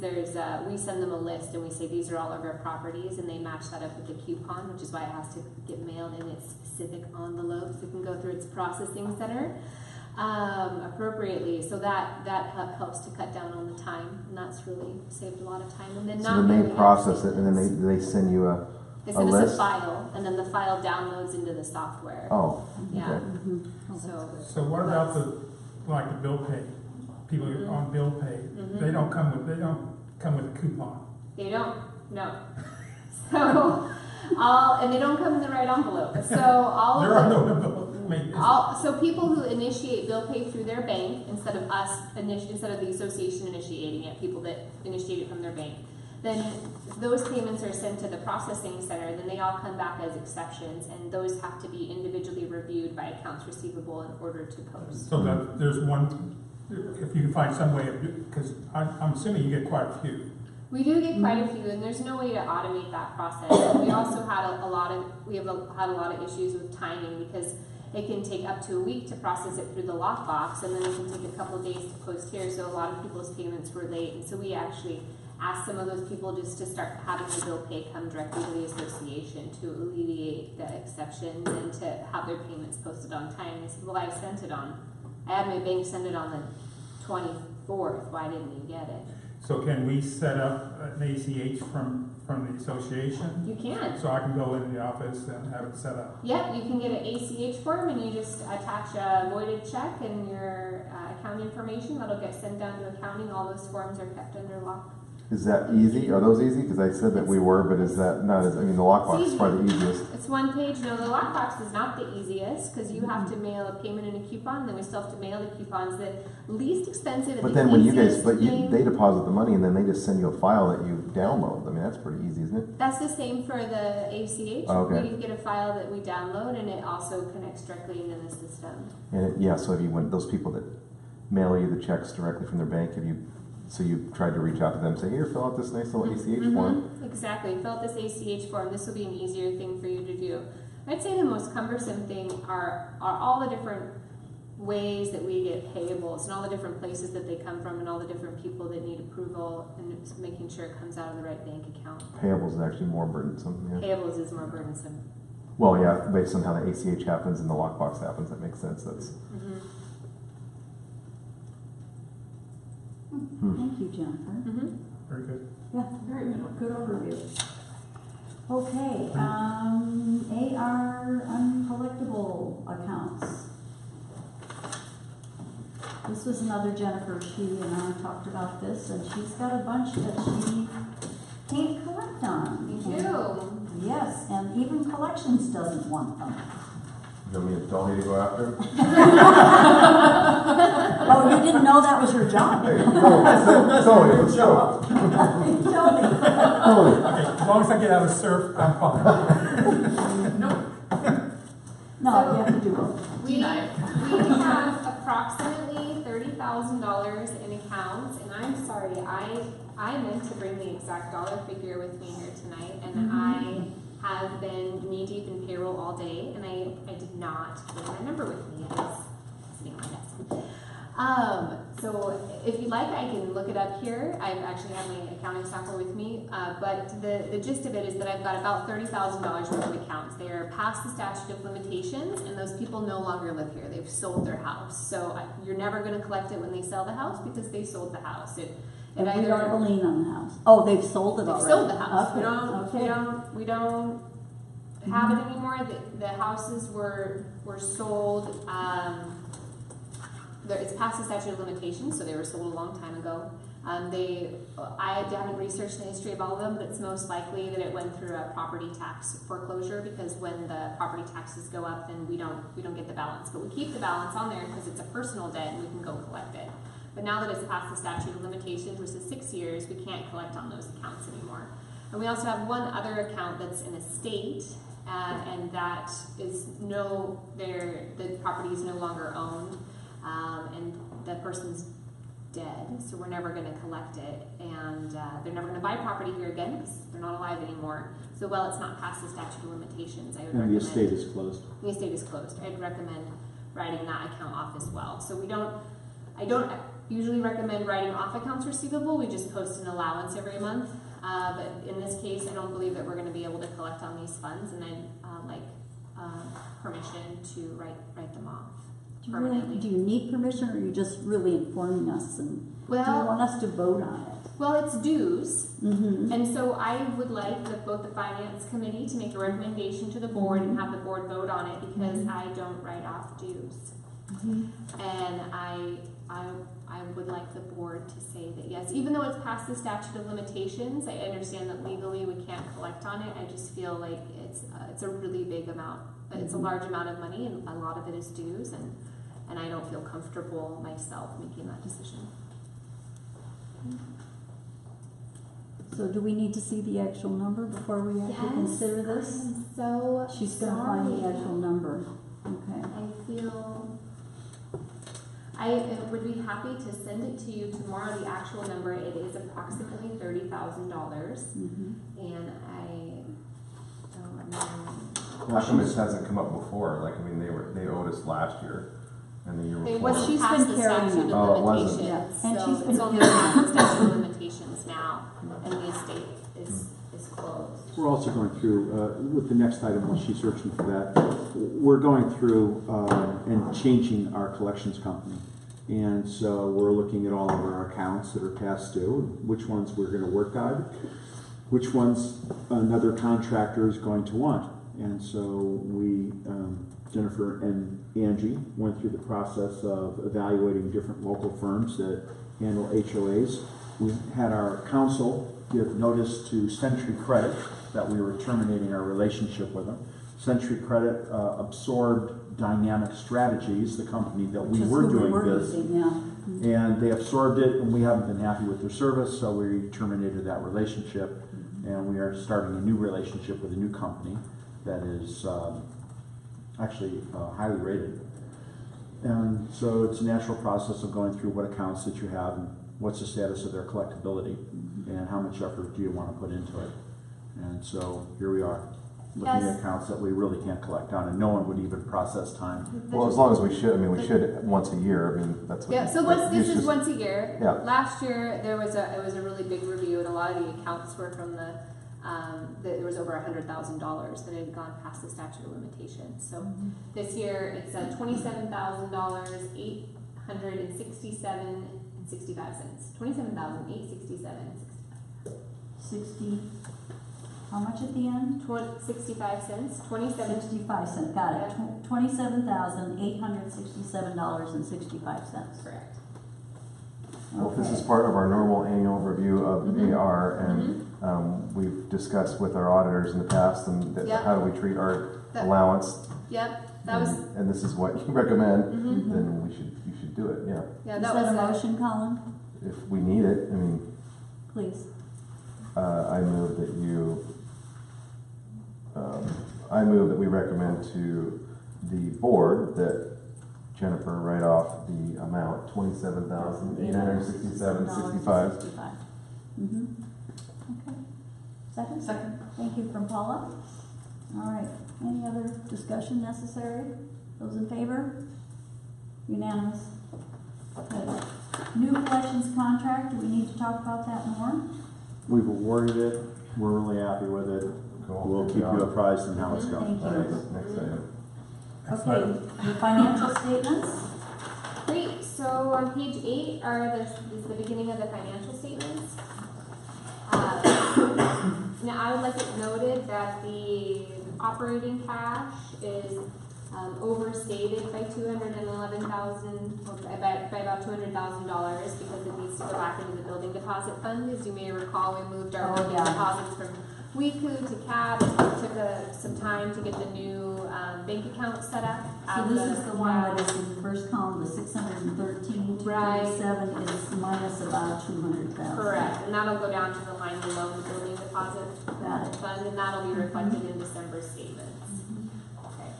we send them a list and we say these are all of our properties, and they match that up with the coupon, which is why it has to get mailed in its specific envelope so it can go through its processing center appropriately. So that helps to cut down on the time, and that's really saved a lot of time. And then so then they process it, and then they send you a send us list? a file, and then the file downloads into the software. Oh, Yeah. okay. So So what about like the bill pay, people who are on bill pay, they don't come with a coupon. They don't, no. So, and they don't come in the right envelope. So all There of are the, no bill maintenance. so people who initiate bill pay through their bank instead of us, instead of the association initiating it, people that initiate it from their bank, then those payments are sent to the processing center. Then they all come back as exceptions, and those have to be individually reviewed by accounts receivable in order to post. So that there's one, if you can find some way of, because I'm assuming you get quite a few. We do get quite a few, and there's no way to automate that process. And we also had had a lot of issues with timing, because it can take up to a week to process it through the lockbox, and then it can take a couple of days to post here. So a lot of people's payments were late, and so we actually asked some of those people just to start having the bill pay come directly to the association to alleviate the exceptions and to have their payments posted on time. They said, well, I had my bank send it on the 24th. Why didn't you get it? So can we set up an ACH from the association? You can. So I can go into the office and have it set up? Yep, you can get an ACH form, and you just attach a voided check and your account information. That'll get sent down to accounting. All those forms are kept under lock. Is that easy? Are those easy? Because I said that we were, but is that not as, I mean, the lockbox is probably the easiest. It's one page. No, the lockbox is not the easiest, because you have to mail a payment and a coupon. Then we still have to mail the coupons. The least expensive. But then when you guys, they deposit the money and then they just send you a file that you download. I mean, that's pretty easy, isn't it? That's the same for the ACH. Okay. We get a file that we download, and it also connects directly into the system. And yeah, so if you went, those people that mail you the checks directly from their bank, so you tried to reach out to them, say, here, fill out this nice little ACH form. Exactly. Fill out this ACH form. This will be an easier thing for you to do. I'd say the most cumbersome thing are all the different ways that we get payables and all the different places that they come from and all the different people that need approval and just making sure it comes out of the right bank account. Payables is actually more burdensome. Yeah. Payables is more burdensome. Well, yeah, based on how the ACH happens and the lockbox happens, that makes sense. That's. Thank you, Jennifer. Very good. Yeah, very good overview. Okay, AR uncollectible accounts. This was another Jennifer. She and I talked about this, and she's got a bunch that she can't collect on. Me too. Yes, and even collections doesn't want them. You want me to tell me to go after him? Oh, you didn't know that was your job? Hey, Tony, let's go. You told me. Okay, as long as I get out of surf, I'm fine. No, you have to do both. We have approximately $30,000 in accounts, and I'm sorry, I meant to bring the exact dollar figure with me here tonight, and I have been knee-deep in payroll all day, and I did not bring my number with me. It's sitting on my desk. So if you'd like, I can look it up here. I actually have my accounting software with me, but the gist of it is that I've got about $30,000 worth of accounts. They are past the statute of limitations, and those people no longer live here. They've sold their house. So you're never going to collect it when they sell the house because they sold the house. And we don't have a lien on the house. Oh, they've sold it They've already. sold the house. Okay. We don't have it anymore. The houses were sold. It's past the statute of limitations, so they were sold a long time ago. I haven't researched the history of all of them, but it's most likely that it went through a property tax foreclosure, because when the property taxes go up, then we don't get the balance. But we keep the balance on there because it's a personal debt and we can go collect it. But now that it's past the statute of limitations, which is 6 years, we can't collect on those accounts anymore. And we also have one other account that's an estate, and that is the property is no longer owned, and the person's dead, so we're never going to collect it, and they're never going to buy property here again because they're not alive anymore. So while it's not past the statute of limitations, I would recommend. And the estate is closed. The estate is closed. I'd recommend writing that account off as well. So I don't usually recommend writing off accounts receivable. We just post an allowance every month. But in this case, I don't believe that we're going to be able to collect on these funds, and I'd like permission to write them off permanently. Do you need permission, or are you just really informing us? And do you want us to vote on it? Well, it's dues. Mm-hmm. And so I would like both the finance committee to make a recommendation to the board and have the board vote on it, because I don't write off dues. And I would like the board to say that yes, even though it's past the statute of limitations, I understand that legally we can't collect on it. I just feel like it's a really big amount. It's a large amount of money, and a lot of it is dues, and I don't feel comfortable myself making that decision. So do we need to see the actual number before we actually consider this? I'm so She's gonna find the actual number. Okay. I feel I would be happy to send it to you tomorrow. The actual number, it is approximately $30,000, and I don't know. How come it hasn't come up before? Like, I mean, they owed us last year and the year It before. wasn't She's past been the carrying statute it. of Oh, it wasn't. limitations, Yeah, and so she's it's been only carrying past the statute of limitations now, and the estate is closed. We're also going through, with the next item, while she's searching for that, we're going through and changing our collections company. And so we're looking at all of our accounts that are past due, which ones we're going to work on, which ones another contractor is going to want. And so we, Jennifer and Angie, went through the process of evaluating different local firms that handle HOAs. We had our council give notice to Century Credit that we were terminating our relationship with them. Century Credit absorbed Dynamic Strategies, the company that we were doing this, and they absorbed it, and we haven't been happy with their service, so we terminated that relationship, and we are starting a new relationship with a new company that is actually highly rated. And so it's a natural process of going through what accounts that you have and what's the status of their collectability and how much effort do you want to put into it. And so here we are, looking Yes. at accounts that we really can't collect on, and no one would even process time. Well, as long as we should, I mean, we should once a year. I mean, that's what. Yeah, so this is once a year. Yeah. Last year it was a really big review, and a lot of the accounts were from there was over $100,000 that had gone past the statute of limitations. So this year it's $27,000, $867.65. $27,867.65. 60, how much at the end? 65 cents. 65 cents, got it. $27,867.65. Correct. Well, this is part of our normal annual review of AR, and we've discussed with our auditors in the past, and how do we treat our allowance. Yep, that was. And this is what you recommend. Then you should do it. Yeah. Yeah, Is that that was a motion, Colin? If we need it, I mean. Please. I move that I move that we recommend to the board that Jennifer write off the amount $27,867.65. Okay. Second? Second. Thank you from Paula. All right. Any other discussion necessary? Those in favor? Unanimous. Okay. New collections contract, do we need to talk about that more? We've awarded it, we're really happy with it. Cool. We'll keep you apprised on how it's going. Thank you. Next item. Okay, the financial statements? Great, so on page 8 is the beginning of the financial statements. Now I would like it noted that the operating cash is overstated by $211,000, by about $200,000 because it needs to go back into the building deposit fund. As you may recall, we moved our building deposits from WECU to CAB. It took some time to get the new bank account set up. So this is the one that is in the first column, the 613, 237 is minus about 200,000. Correct, and that'll go down to the line below the building deposit Got it. fund, and that'll be reflected in December statements. Okay.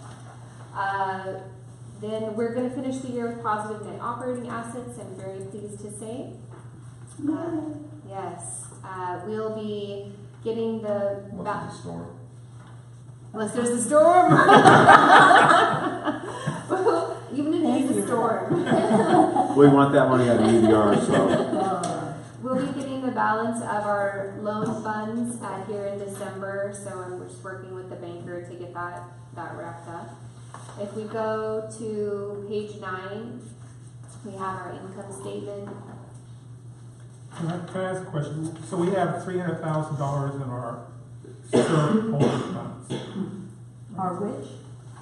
Then we're going to finish the year with positive net operating assets. I'm very pleased to say. Yes, we'll be getting the. Unless it's a storm. Unless there's a storm. Well, even if it's a storm. We want that money out of UDR, so. We'll be getting the balance of our loan funds here in December, so I'm just working with the banker to get that wrapped up. If we go to page 9, we have our income statement. Can I ask a question? So we have $300,000 in our SURF holding funds. Our which?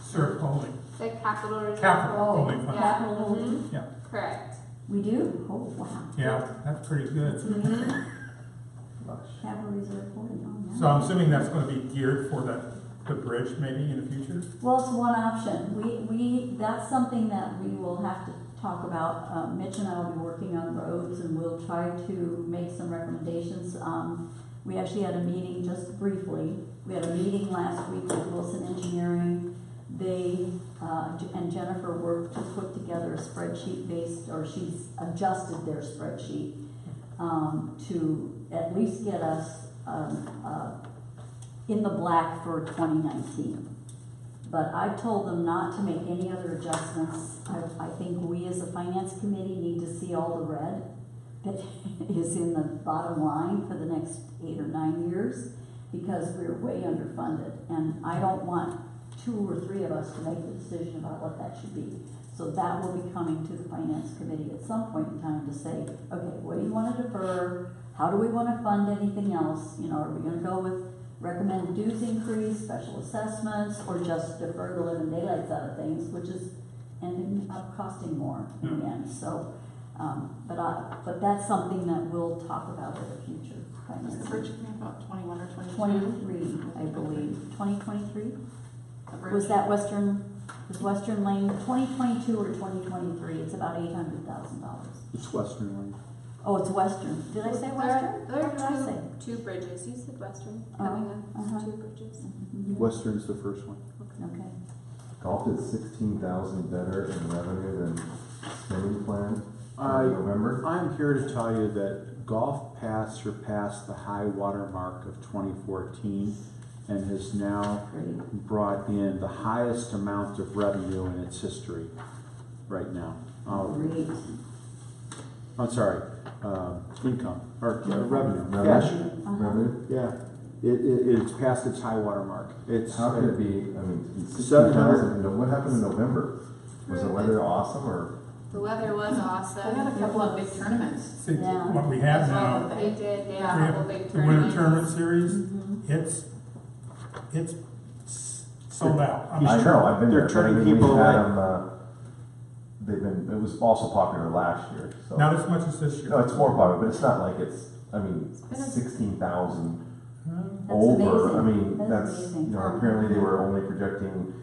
SURF holding. The capital reserve. Capital holding. only fund. Yeah. Capital holding. Mhm. Yeah. Correct. We do? Oh, wow. Yeah, that's pretty That's good. amazing. Gosh. Capital reserve holding, oh, yeah. So I'm assuming that's gonna be geared for the bridge maybe in the future? Well, it's one option. That's something that we will have to talk about. Mitch and I will be working on roads and we'll try to make some recommendations. We actually had a meeting, just briefly, we had a meeting last week with Wilson Engineering. They, and Jennifer worked to put together a spreadsheet or she's adjusted their spreadsheet, to at least get us, in the black for 2019. But I told them not to make any other adjustments. I think we as a finance committee need to see all the red that is in the bottom line for the next 8 or 9 years, because we're way underfunded. And I don't want 2 or 3 of us to make the decision about what that should be. So that will be coming to the finance committee at some point in time to say, okay, what do you want to defer? How do we want to fund anything else? You know, are we going to go with recommended dues increase, special assessments, or just defer the living daylights out of things, which is ending up costing more in the end. So, but that's something that we'll talk about at a future Is finance. the bridge coming about 21 or 22? 23, I believe, 2023? The bridge? Was that was Western Lane 2022 or 2023? It's about $800,000. It's Western Lane. Oh, it's Western. Did I say Western? There What did I say? are two bridges. You said Western Oh, coming up. uh-huh. 2 bridges. Mhm. Western's the first one. Okay. Golf did 16,000 better in revenue than spending plan I- in November. I'm here to tell you that golf surpassed the high water mark of 2014 and has now Great. brought in the highest amount of revenue in its history right now. Great. I'm sorry, income, or revenue. Revenue. Yeah, Revenue. yeah. It's past its high water mark. It's, How could it be, I mean, to be 700. 16,000, what happened in November? Was the weather awesome or? The weather was They awesome. had a couple of big tournaments. See, Yeah. what we have That's now, why They did. They Yeah. had we a couple have big the winter tournaments. tournament series, Mhm. it's sold out. I mean, I know, I've been They're there. turning I mean, people we've had away. them, it was also popular last year, so. Not as much as this year. No, it's more popular, but it's not like it's, I mean, been a- 16,000 That's over. I amazing. mean, That's that's, amazing. you know, apparently they were only projecting,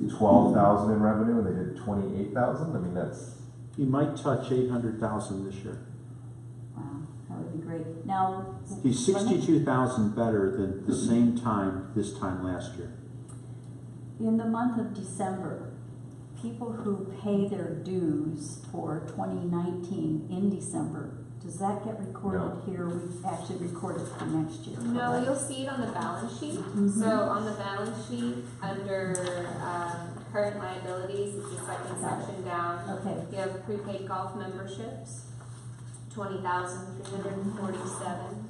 12,000 in revenue and they did 28,000. I mean, that's, he might touch 800,000 this year. Wow, that would be great. Now. He's 62,000 better than the same time this time last year. In the month of December, people who pay their dues for 2019 in December, does that get recorded No. here? We actually record it for next year. No, correct? you'll see it on the balance sheet. Mhm. So on the balance sheet, under current liabilities, it's the second Got it. section down. Okay, You have prepaid golf memberships, 20,347.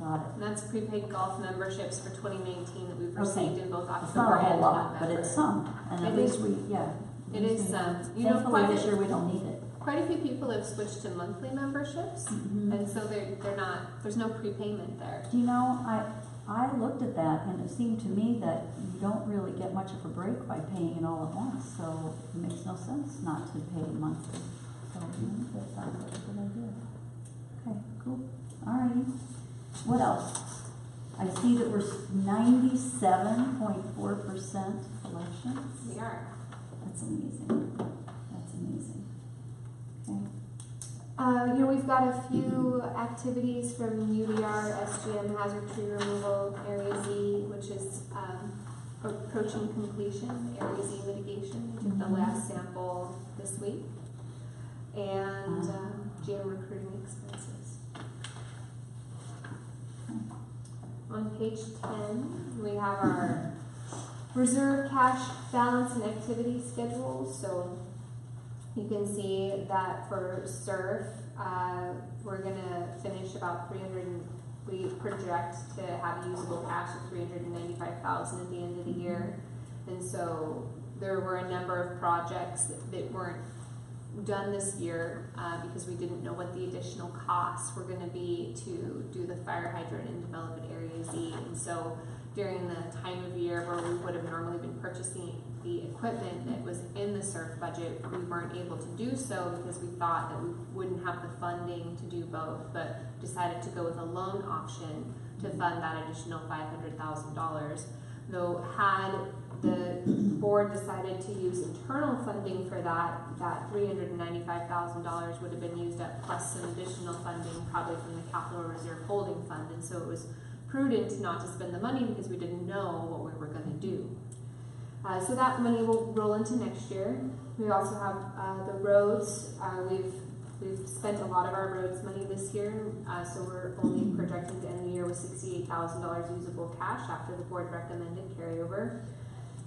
got it. And that's prepaid golf memberships for 2019 that we've Okay. received in both It's October not a whole and lot, November. but it's some, and at It least is- we, yeah. It is some. You know, Thankfully, quite this year a, we don't need it. quite a few people have switched to monthly memberships, Mhm. and so they're not, there's no prepayment there. Do you know, I looked at that and it seemed to me that you don't really get much of a break by paying it all at once, so it makes no sense not to pay it monthly. So, that sounds like a good idea. Okay, cool, alrighty. What else? I see that we're 97.4% collections. We are. That's amazing, that's amazing. Okay. You know, we've got a few activities from UDR, SGM, hazard tree removal, Area Z, which is approaching completion, Area Z mitigation. We took the last sample this week. And GM recruiting expenses. On page 10, we have our reserve cash balance and activity schedule. So you can see that for SURF, we're gonna finish about we project to have usable cash of 395,000 at the end of the year. And so there were a number of projects that weren't done this year because we didn't know what the additional costs were gonna be to do the fire hydrant and develop at Area Z. And so during the time of year where we would have normally been purchasing the equipment that was in the SURF budget, we weren't able to do so because we thought that we wouldn't have the funding to do both, but decided to go with a loan option to fund that additional $500,000. Though had the board decided to use internal funding for that $395,000 would have been used up, plus some additional funding probably from the Capital Reserve Holding Fund, and so it was prudent not to spend the money because we didn't know what we were going to do. So that money will roll into next year. We also have the roads. We've spent a lot of our roads money this year, so we're only projecting to end the year with $68,000 usable cash after the board recommended carryover.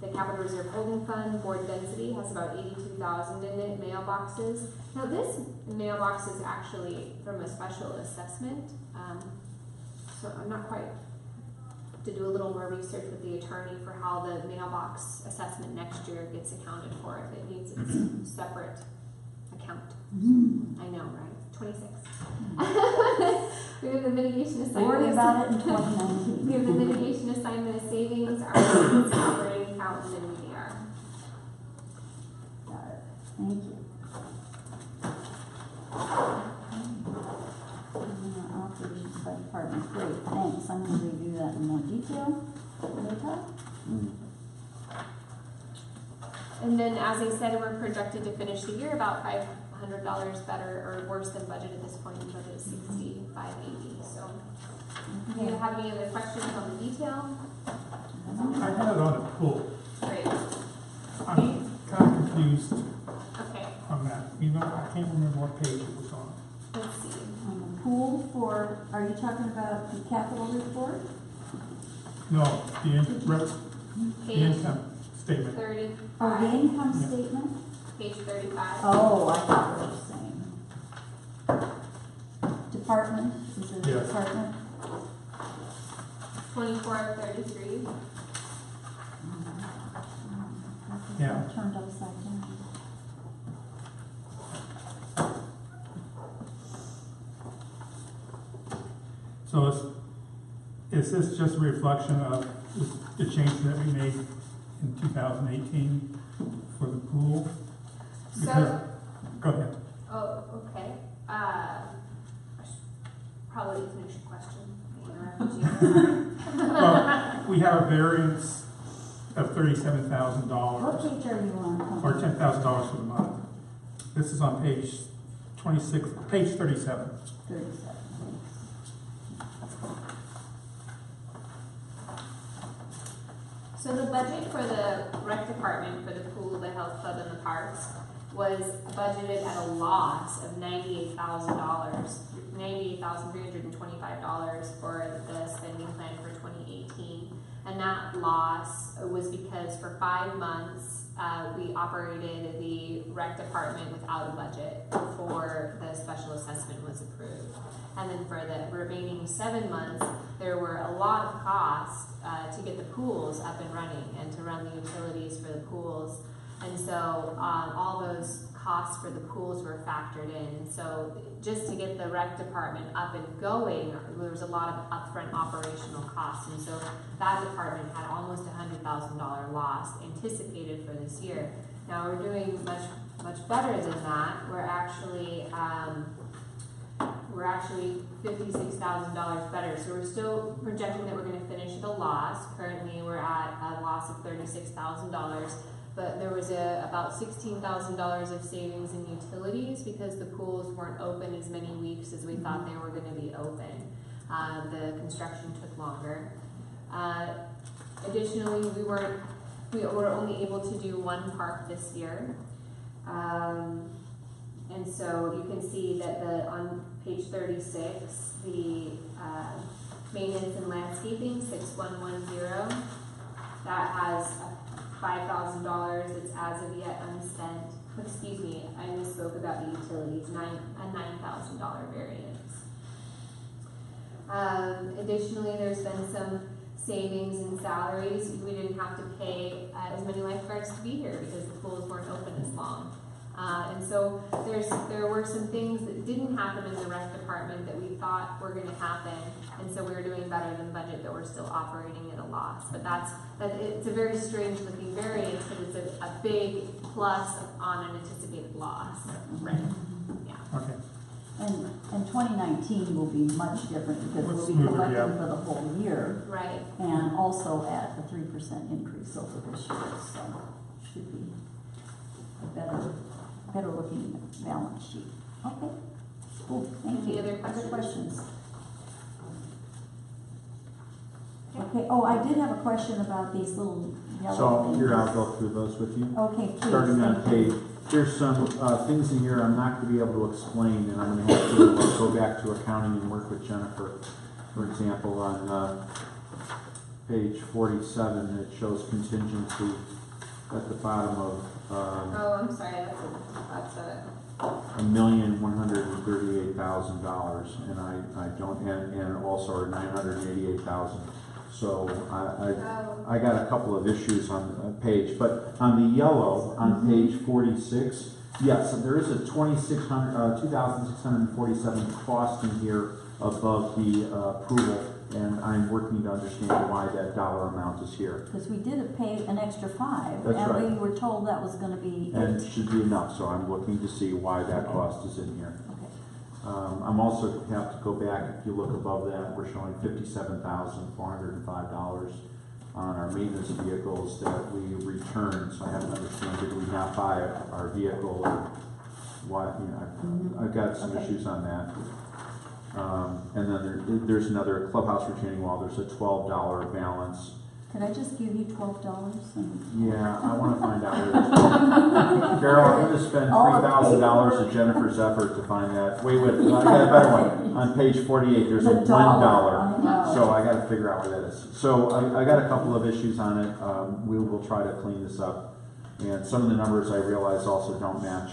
The Capital Reserve Holding Fund, board density, has about $82,000 in it, mailboxes. Now this mailbox is actually from a special assessment, so I'm not quite, to do a little more research with the attorney for how the mailbox assessment next year gets accounted for, if it needs its separate account. I know, right? 26. We have the mitigation assignment. Worry about it in 2019. We have the mitigation assignment of savings, our operating account, and then UDR. Got it. Thank you. Operations by department. Great, thanks. I'm going to review that in more detail later. And then, as I said, we're projected to finish the year about $500 better or worse than budget at this point. The budget is $65.80. So, do you have any other questions on the detail? I had it on the pool. Great. I'm kind of confused Okay. on that. You know, I can't remember what page it was on. Let's see. On the pool for, are you talking about the capital report? No, the Page income statement. 35. Oh, the income Yeah. statement? Page 35. Oh, I thought what you were saying. Department, is it a Yes. department? 24 of 33. Yeah. Turned upside down. So is this just a reflection of the change that we made in 2018 for the pool? Because, go ahead. Oh, okay. I should probably finish your question. I interrupted you. Well, we have a variance of What $37,000 page are you on? or $10,000 for the month. This is on page 26, page 37. 37. So the budget for the rec department for the pool, the health club, and the parks was budgeted at a loss of $98,000, $98,325 for the spending plan for 2018. And that loss was because for 5 months, we operated the rec department without a budget before the special assessment was approved. And then for the remaining 7 months, there were a lot of costs to get the pools up and running and to run the utilities for the pools. And so all those costs for the pools were factored in. And so just to get the rec department up and going, there was a lot of upfront operational costs. And so that department had almost $100,000 loss anticipated for this year. Now we're doing much better than that. We're actually $56,000 better. So we're still projecting that we're going to finish at a loss. Currently we're at a loss of $36,000. But there was about $16,000 of savings in utilities because the pools weren't open as many weeks as we thought they were going to be open. The construction took longer. Additionally, we were only able to do one park this year. And so you can see that on page 36, the maintenance and landscaping, 6110, that has $5,000 that's as of yet unspent. Excuse me, I misspoke about the utilities, a $9,000 variance. Additionally, there's been some savings in salaries. We didn't have to pay as many lifeguards to be here because the pools weren't open as long. And so there were some things that didn't happen in the rec department that we thought were gonna happen. And so we were doing better than budget, but we're still operating at a loss. But it's a very strange looking variance, because it's a big plus on an anticipated loss. Right. Yeah. Okay. And 2019 will be much different because we'll be Smoother, collecting yeah. for the whole year Right. and also at a 3% increase over this year, so should be a better looking balance sheet. Okay, cool, thank you. Any other questions? Okay, oh, I did have a question about these little yellow So things. here, I'll go through those with you. Okay, please. Starting on thank you. page, there's some things in here I'm not going to be able to explain, and I'm going to have to go back to accounting and work with Jennifer. For example, on page 47, it shows contingency at the bottom of Oh, I'm sorry, that's $1,138,000, and I don't, and also $988,000. So I got a couple of issues on the page, but on the yellow on page 46, yes, there is a 2,647 cost in here above the approval, and I'm working to understand why that dollar amount is here. Because we did pay an extra $5, That's right. and we were told that was gonna be And it. it should be enough, so I'm looking to see why that cost is in here. Okay, I'm also have to go back, if you look above that, we're showing $57,405 on our maintenance vehicles that we returned, so I have to understand, did we not buy our vehicle or what, you know, I've got some Okay. issues on that. And then there's another clubhouse retaining wall, there's a $12 balance. could I just give you $12 and? Yeah, I wanna find out where it's from. Carol, I'm gonna spend All the $3,000 of paperwork. Jennifer's effort to find that. Wait, I got a better one. On page 48, there's a The dollar, $1. I know. So I gotta figure out where that is. So I got a couple of issues on it. We will try to clean this up. And some of the numbers I realize also don't match,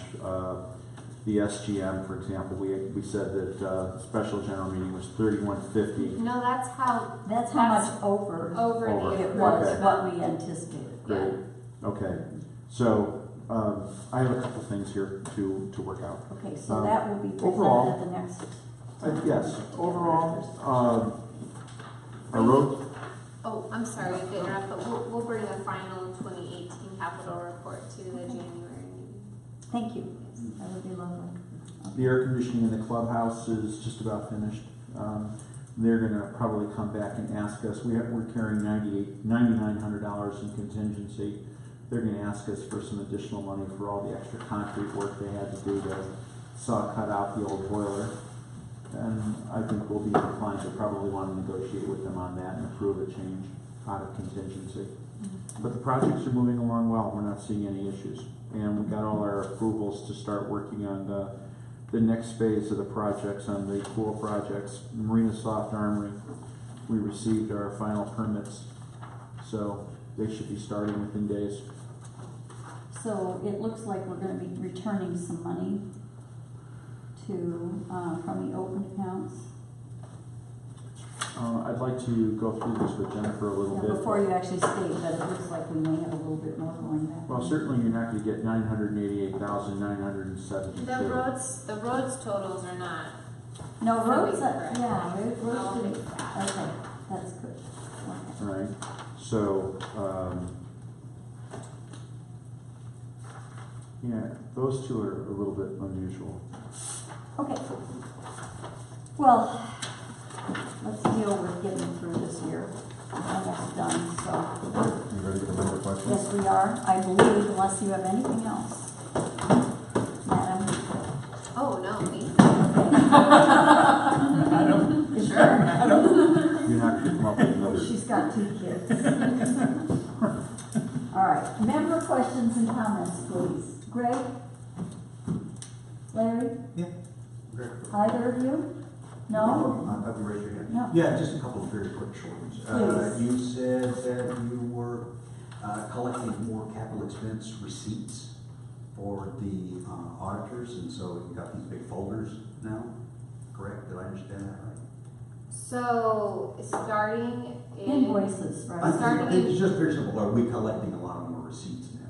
the SGM, for example. We said that, special general meeting was 3150. No, that's how That's how much over over Over. the it was, Okay. what we anticipated. Great, okay. So, I have a couple things here to work out. Okay, so that will be overall, presented at the next. Yes, overall, our road, Oh, I'm sorry to interrupt, but we'll bring the final 2018 capital report to the January meeting. Thank you, that would be lovely. the air conditioning in the clubhouse is just about finished. They're gonna probably come back and ask us, we're carrying $9,900 in contingency. They're gonna ask us for some additional money for all the extra concrete work they had to do to cut out the old boiler. And I think we'll be inclined to probably want to negotiate with them on that and approve a change out of contingency. But the projects are moving along well, we're not seeing any issues. And we got all our approvals to start working on the next phase of the projects, on the pool projects. Marina Soft Armory, we received our final permits, so they should be starting within days. So it looks like we're gonna be returning some money to, from the open accounts. I'd like to go through this with Jennifer a little Yeah, bit. before you actually state, but it looks like we may have a little bit more going back. Well, certainly you're not gonna get 988,972. The roads totals are not. No, That'd roads, be correct. yeah, roads I'll didn't, fix that. okay, that's good. Okay. All right, so, yeah, those two are a little bit unusual. Okay. Well, let's deal with getting through this year. Almost done, so. You ready for more questions? Yes, we are, I believe, unless you have anything else. Madam? Oh, no, me. Is there? You're not gonna come up with another. She's got 2 kids. All right, member questions and comments, please. Greg? Larry? Yeah. Either of you? No? Have you raised your hand? No. Yeah, just a couple of very quick short ones. Please. You said that you were collecting more capital expense receipts for the auditors, and so you got these big folders now, correct? Did I understand that right? So starting in Invoices, right? Starting in- It's just very simple. Are we collecting a lot more receipts now?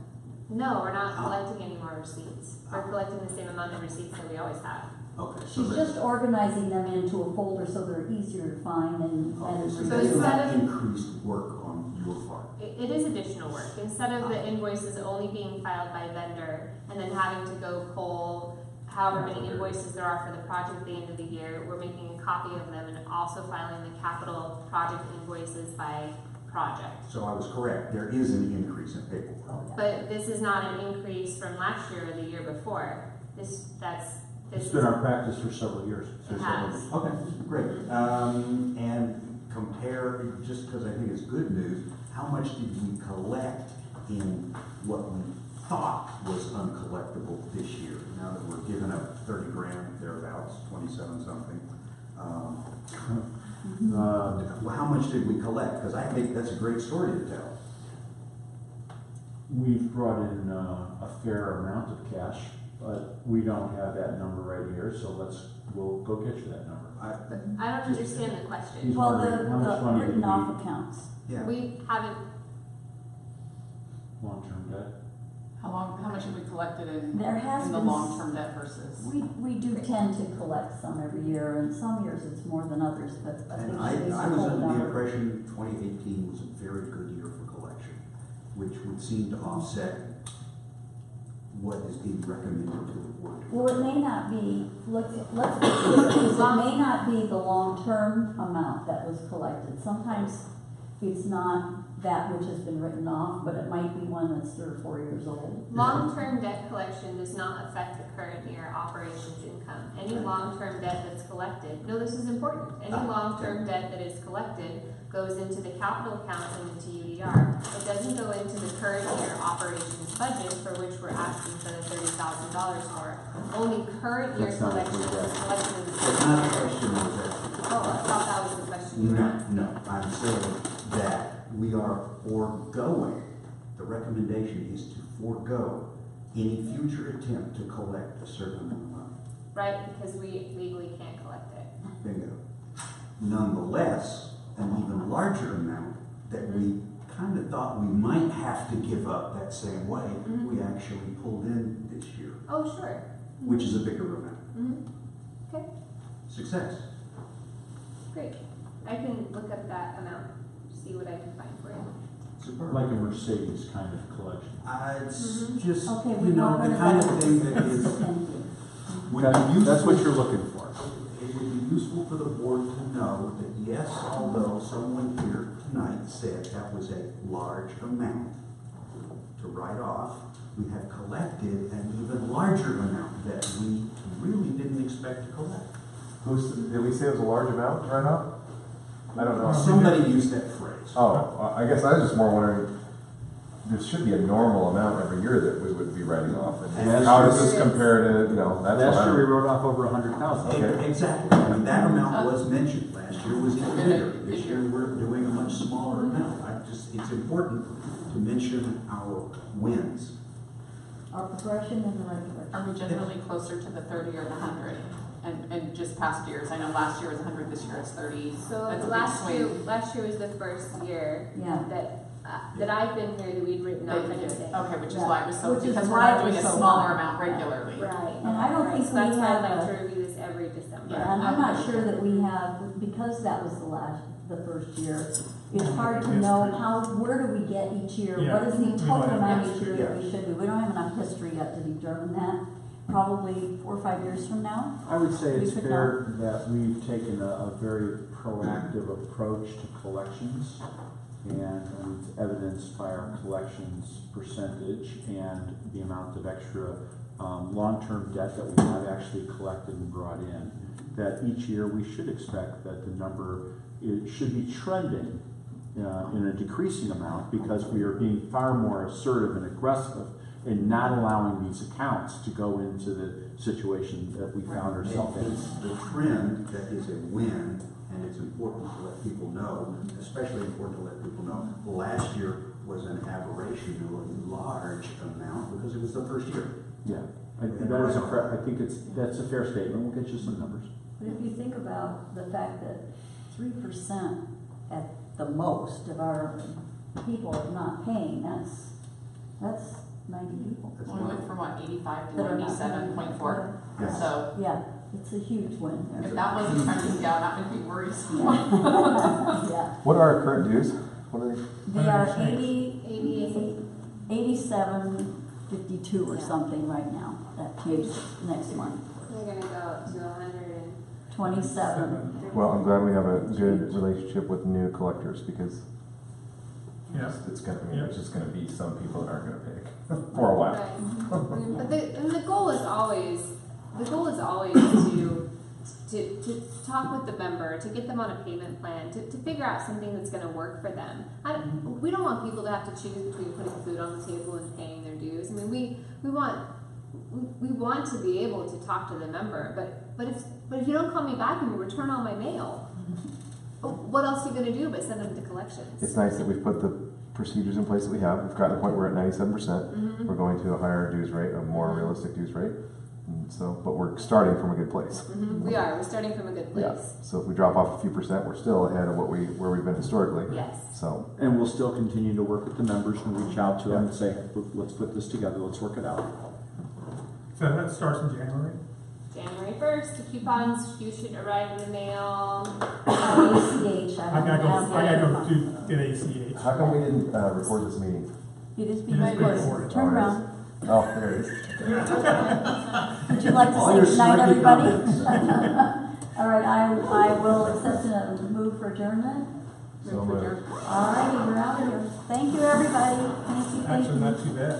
No, we're not collecting any more receipts. We're collecting the same amount of receipts that we always have. Okay, so She's that's. just organizing them into a folder so they're easier to find and Okay, so So that's instead not of- increased work on your part. It is additional work. Instead of the invoices only being filed by vendor and then having to go pull however many invoices there are for the project at the end of the year, we're making a copy of them and also filing the capital project invoices by project. So I was correct, there is an increase in paperwork. But this is not an increase from last year or the year before. This It's is, been our practice for several years. It has. Okay, great. And compare, just because I think it's good news, how much did we collect in what we thought was uncollectible this year? Now that we're giving up 30 grand, thereabouts, 27 something. Well, how much did we collect? Because I think that's a great story to tell. We've brought in a fair amount of cash, but we don't have that number right here, so we'll go get you that number. I don't understand the question. He's Well, wondering how much money did written we, off accounts. Yeah. We haven't, long-term debt? How much have we collected There has in the been long-term debt versus? We do tend to collect some every year, and some years it's more than others, but I think And I she needs to I was hold under the number. impression 2018 was a very good year for collection, which would seem to offset what is being recommended to the board. Well, it may not be, let's be clear, because it may not be the long-term amount that was collected. Sometimes it's not that which has been written off, but it might be one that's 3 or 4 years old. long-term debt collection does not affect the current year operations income. Any long-term debt that's collected, no, this is important. Any long-term debt that is collected goes into the capital account and into UDR. It doesn't go into the current year operations budget, for which we're asking for the $30,000 for. Only current year That's not collection what we is got. collected in the. That's not the question, was that? Oh, I thought that was the question you were asking. No, I'm saying that we are foregoing, the recommendation is to forego any future attempt to collect a certain amount of money. Right, because we legally can't collect it. Bingo. Nonetheless, an even larger amount that we kind of thought we might have to give up that same way, we actually pulled in this year, Oh, sure. which is a bigger amount. Okay, Success. great. I can look up that amount, see what I can find for you. Superb. Like a Mercedes kind of collection. It's just, Okay, you we know, want the to kind know. of thing that is, Thank you. would be That's what useful. you're looking for. It would be useful for the board to know that yes, although someone here tonight said that was a large amount to write off, we have collected an even larger amount that we really didn't expect to collect. Did we say it was a large amount right now? I don't know. Somebody used that phrase. Oh, I guess I was just more wondering, there should be a normal amount every year that we would be writing off. And Last how year- does this compare to, that's what Last year, we I'm. wrote off over 100,000. Okay. Exactly. I mean, that amount was mentioned. Last year was even bigger. This year, we're doing a much smaller amount. It's important to mention our wins. Our progression in the right direction. Are we generally closer to the 30 or the 100? And just past years, I know last year was 100, this year it's 30. So That's a big last swing. year was the first year Yeah. that I've been here that we'd written off anything. Okay, which is why it was so, Which is because we're why not it doing was a so smaller high. amount regularly. Right. And I don't Right. think So that's we why have I like a- to review this every December. Yeah. And I'm not sure that we have, because that was the first year, it's hard to know where do we get each year? Yeah. What is the We don't total have amount each history. year that we should do? We don't have enough history yet to determine that. Probably 4 or 5 years from now. I would say We it's could fair that we've taken a very proactive approach to collections, and it's evidenced by our collections percentage and the amount of extra long-term debt that we have actually collected and brought in. That each year we should expect that the number should be trending in a decreasing amount, because we are being far more assertive and aggressive in not allowing these accounts to go into the situation that we found ourselves in. It's the trend that is a win, and it's important to let people know, especially important to let people know, last year was an aberration, a large amount, because it was the first year. Yeah, I think that's a fair statement. We'll get you some numbers. But if you think about the fact that 3% at the most of our people are not paying, that's 90 That's We went wonderful. from what, 85 to That are not- 97.4. Yes. So Yeah, it's a huge win. if that wasn't trending down, that would be worrisome. Yeah, What are our current dues? What are they? they are 88. 87.52 or Yeah. something right now. That changes next month. They're gonna go up to 100 27. Well, I'm glad we have a good relationship with new collectors because Yeah. it's gonna, I mean, it's just gonna be some people that aren't gonna pay for a while. Right. But the goal is always to talk with the member, to get them on a payment plan, to figure out something that's gonna work for them. We don't want people to have to choose between putting food on the table and paying their dues. I mean, we want to be able to talk to the member, but if you don't call me back and you return all my mail, what else are you gonna do but send them to collections? It's nice that we've put the procedures in place that we have. We've gotten to the point where we're at 97%. Mhm. We're going to a higher dues rate, a more realistic dues rate. And so, but we're starting from a good place. We are. We're starting from a good Yeah. place. So if we drop off a few percent, we're still ahead of where we've been historically. Yes. So, And we'll still continue to work with the members and reach out to them and say, let's put this together, let's work it out. So that starts in January? January 1st, the coupons you should arrive in the mail. ACH, I gotta go get ACH. how come we didn't record this meeting? It is being It is being recorded. recorded. Turn Oh, it around. Oh, there it is. Would you like All to your say goodnight, snarky everybody? comments. All right, I will accept a move for adjournment. So moved. All righty, we're out of here. Thank you, everybody. Thank you, thank Actually, you. not too bad.